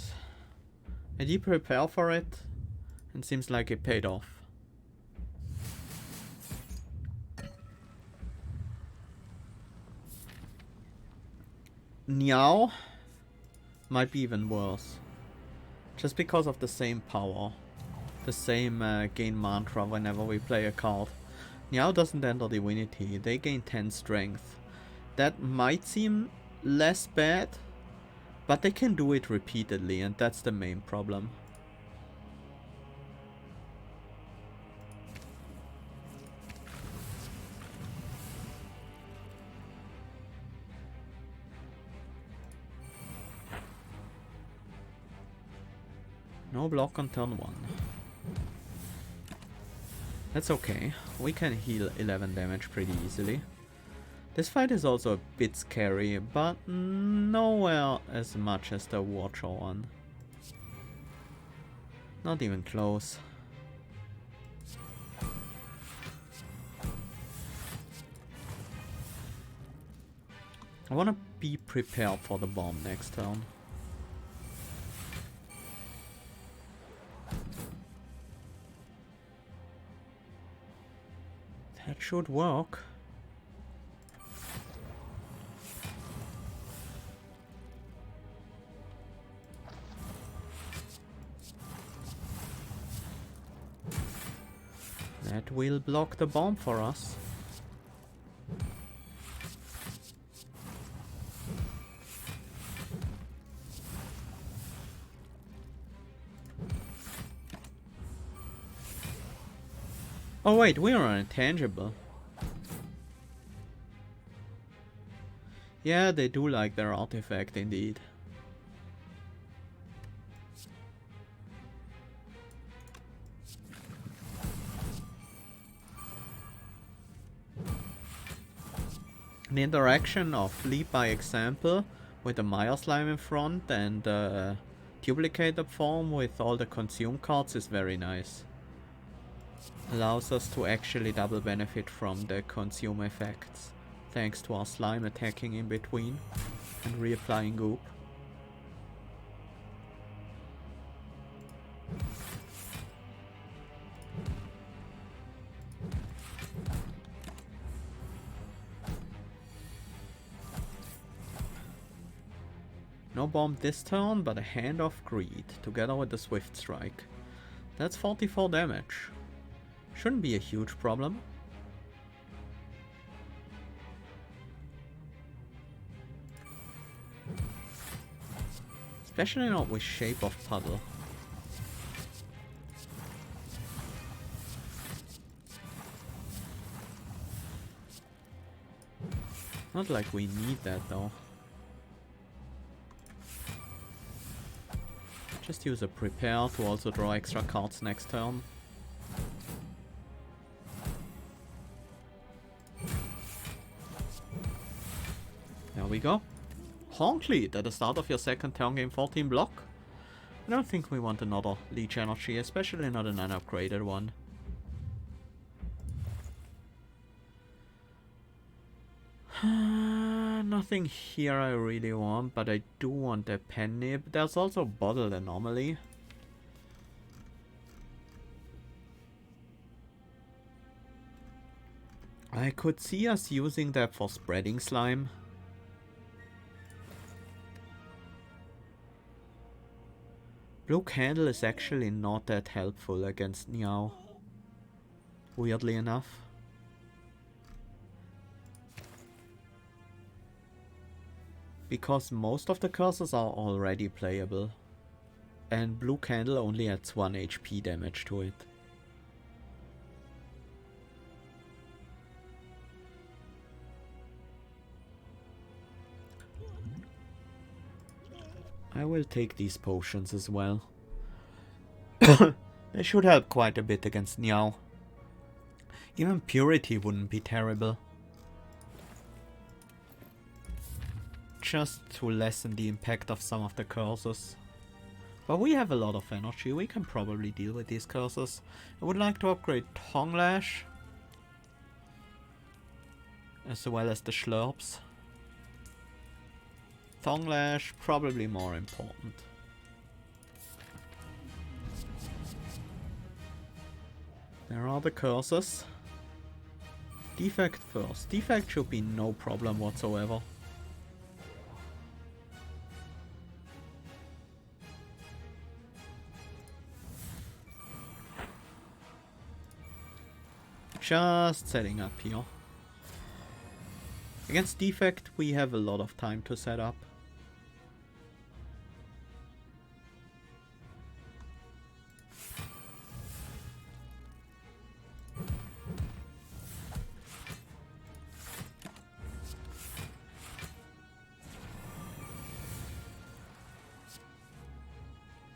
I did prepare for it, and seems like it paid off. Niao might be even worse. Just because of the same power. The same gain mantra whenever we play a card. Niao doesn't enter Divinity. They gain 10 strength. That might seem less bad, but they can do it repeatedly, and that's the main problem. No block on turn 1. That's okay. We can heal 11 damage pretty easily. This fight is also a bit scary, but nowhere as much as the Watcher one. Not even close. I want to be prepared for the bomb next turn. That should work. That will block the bomb for us. Oh wait, we are intangible. Yeah, they do like their artifact indeed. The interaction of lead by example with the Maya slime in front and duplicated form with all the consume cards is very nice. Allows us to actually double benefit from the consume effects, thanks to our slime attacking in between and reapplying goop. No bomb this turn, but a Hand of Greed, together with the Swift Strike. That's 44 damage. Shouldn't be a huge problem. Especially not with Shape of Puddle. Not like we need that though. Just use a prepare to also draw extra cards next turn. There we go. Honk lead at the start of your second turn, game 14 block. I don't think we want another leech energy, especially not an unupgraded one. Nothing here I really want, but I do want a pen nib. There's also bottled anomaly. I could see us using that for spreading slime. Blue Candle is actually not that helpful against Niao. Weirdly enough. Because most of the curses are already playable. And Blue Candle only adds 1 HP damage to it. I will take these potions as well. They should help quite a bit against Niao. Even Purity wouldn't be terrible. Just to lessen the impact of some of the curses. But we have a lot of energy, we can probably deal with these curses. I would like to upgrade Tongue Lash. As well as the Schlurps. Tongue Lash, probably more important. There are the curses. Defect first. Defect should be no problem whatsoever. Just setting up here. Against Defect we have a lot of time to set up.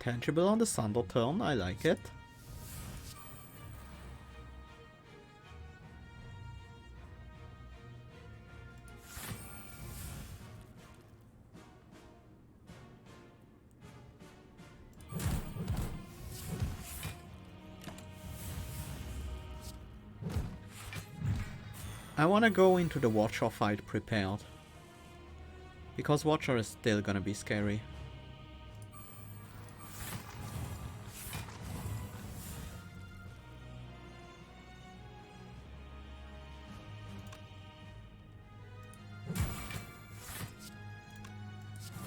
Tangible on the Thunder turn, I like it. I wanna go into the Watcher fight prepared. Because Watcher is still gonna be scary.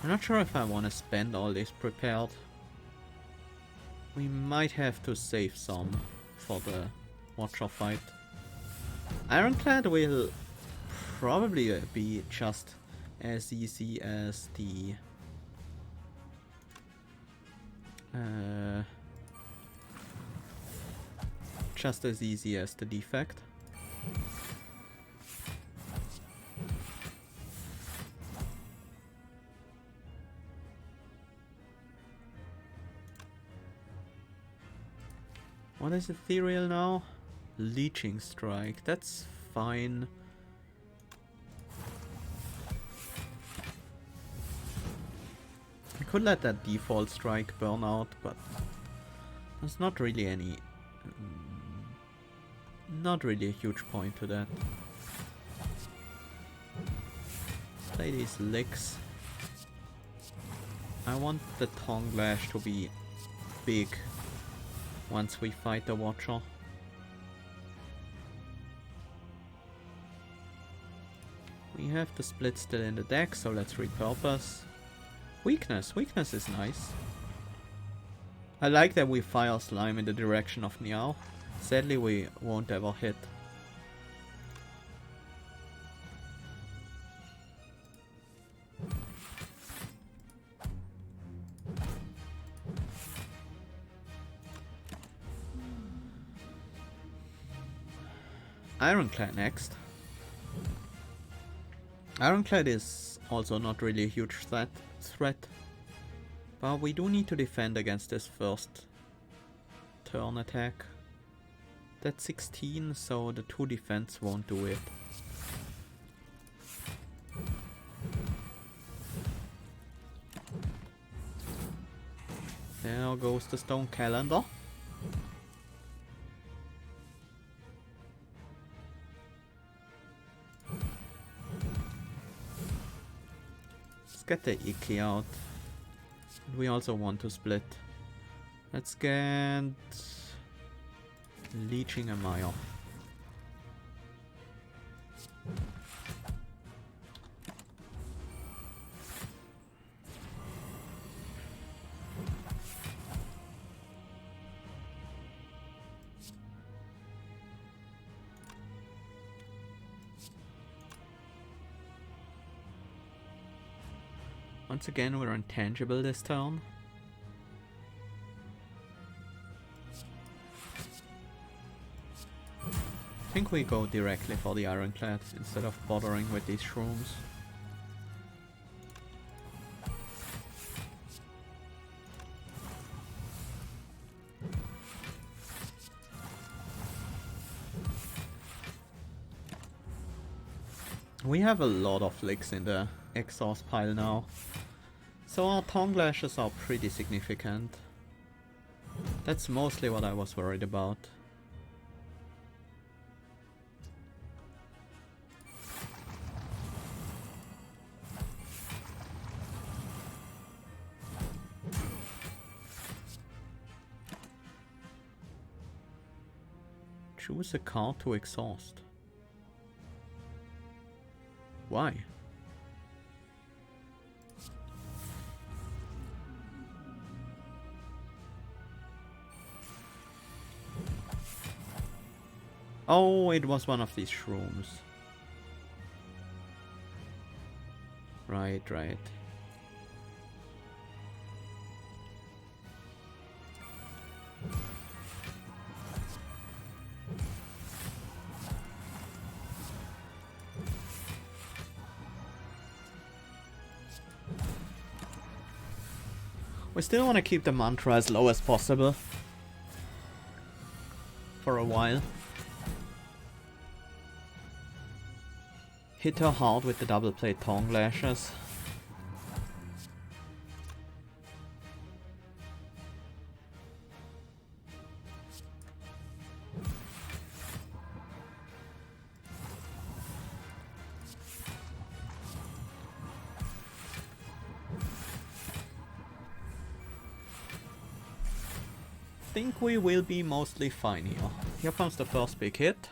I'm not sure if I want to spend all this prepared. We might have to save some for the Watcher fight. Ironclad will probably be just as easy as the just as easy as the defect. What is ethereal now? Leeching strike. That's fine. I could let that default strike burn out, but there's not really any... not really a huge point to that. Let's play these licks. I want the tongue lash to be big once we fight the Watcher. We have the split still in the deck, so let's repurpose. Weakness. Weakness is nice. I like that we fire slime in the direction of Meow. Sadly, we won't ever hit. Ironclad next. Ironclad is also not really a huge threat, but we do need to defend against this first turn attack. That's 16, so the 2 defense won't do it. There goes the stone calendar. Get the Icky out. We also want to split. Let's get Leeching a Mire. Once again, we're intangible this turn. I think we go directly for the Ironclad instead of bothering with these shrooms. We have a lot of licks in the exhaust pile now. So our tongue lashes are pretty significant. That's mostly what I was worried about. Choose a card to exhaust. Why? Oh, it was one of these shrooms. Right. We still want to keep the mantra as low as possible. For a while. Hit her hard with the double plate tongue lashes. Think we will be mostly fine here. Here comes the first big hit.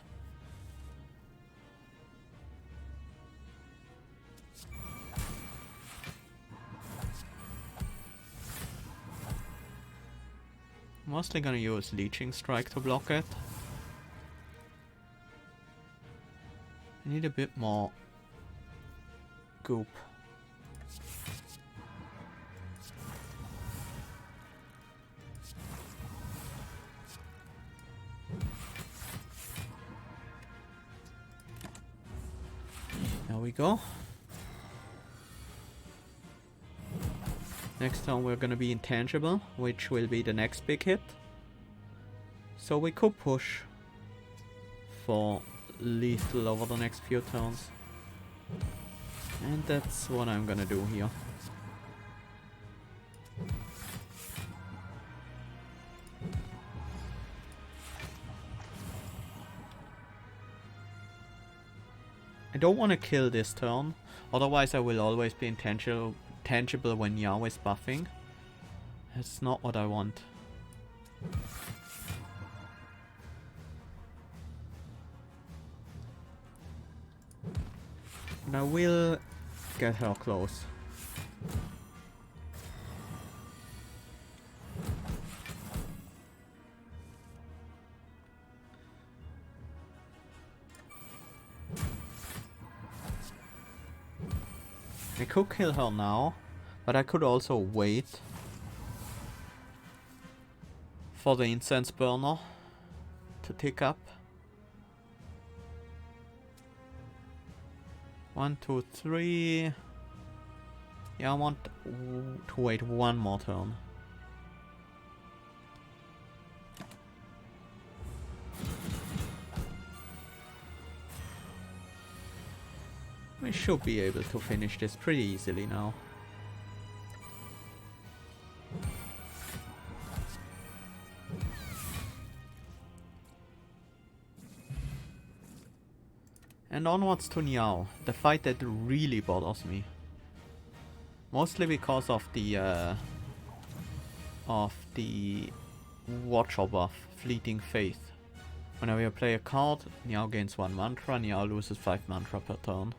Mostly gonna use Leeching Strike to block it. I need a bit more goop. There we go. Next turn we're gonna be intangible, which will be the next big hit. So we could push for lethal over the next few turns. And that's what I'm gonna do here. I don't want to kill this turn, otherwise I will always be tangible when Yao is buffing. That's not what I want. And I will get her close. I could kill her now, but I could also wait for the incense burner to tick up. 1, 2, 3. Yeah, I want to wait one more turn. We should be able to finish this pretty easily now. And onwards to Niao, the fight that really bothers me. Mostly because of the Watcher buff, Fleeting Faith. Whenever you play a card, Niao gains 1 mantra, Niao loses 5 mantra per turn.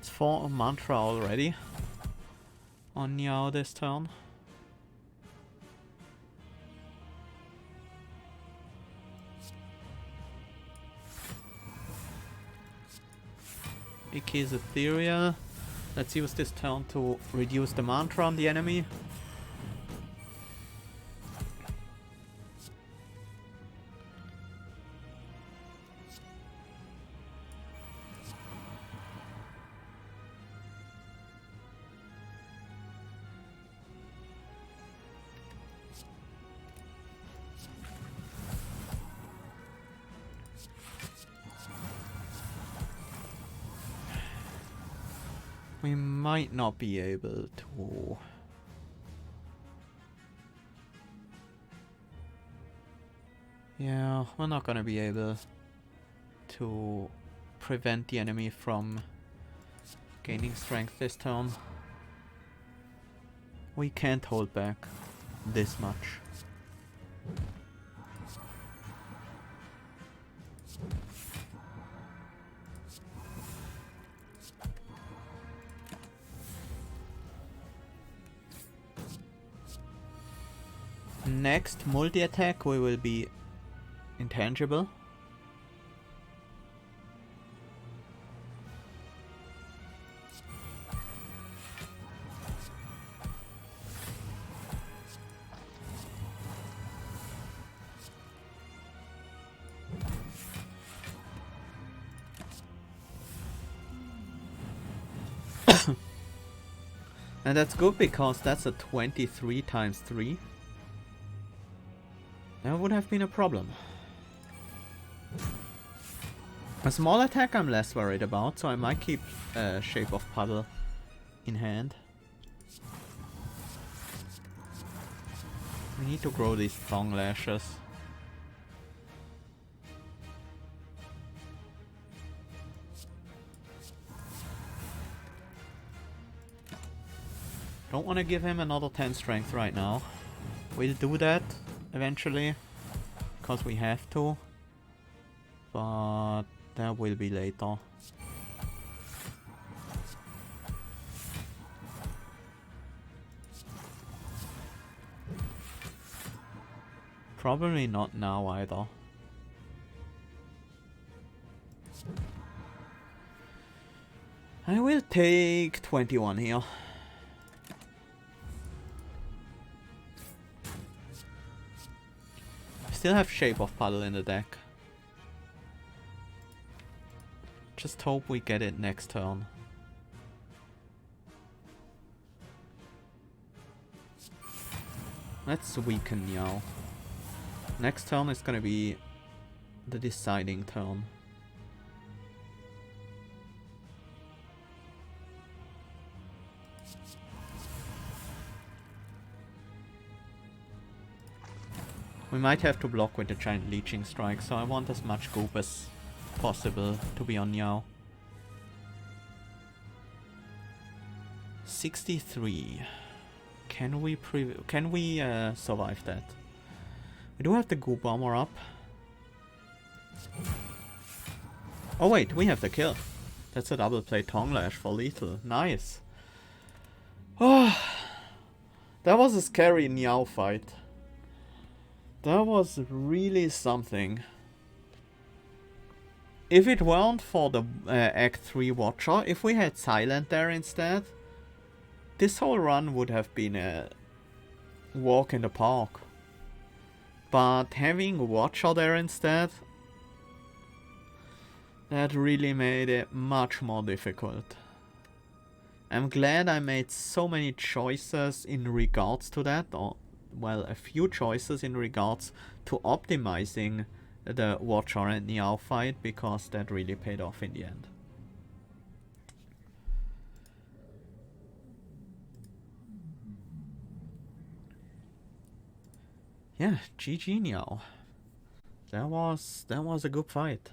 It's 4 mantra already on Niao this turn. Ikki's ethereal. Let's use this turn to reduce the mantra on the enemy. We might not be able to. Yeah, we're not gonna be able to prevent the enemy from gaining strength this turn. We can't hold back this much. Next multi-attack we will be intangible. And that's good because that's a 23 times 3. That would have been a problem. A small attack I'm less worried about, so I might keep Shape of Puddle in hand. We need to grow these Thong Lashes. Don't want to give him another 10 strength right now. We'll do that eventually. because we have to. But that will be later. Probably not now either. I will take 21 here. Still have Shape of Puddle in the deck. Just hope we get it next turn. Let's weaken Meow. Next turn is gonna be the deciding turn. We might have to block with the giant leeching strike, so I want as much goop as possible to be on Meow. 63. Can we survive that? We do have the goop armor up. Oh wait, we have the kill. That's a double play Tongue Lash for lethal. Nice. Oh, that was a scary Meow fight. That was really something. If it weren't for the Act 3 Watcher, if we had Silent there instead, this whole run would have been a walk in the park. But having Watcher there instead, that really made it much more difficult. I'm glad I made so many choices in regards to that, or well, a few choices in regards to optimizing the Watcher and Meow fight, because that really paid off in the end. Yeah, GG Meow. That was a good fight.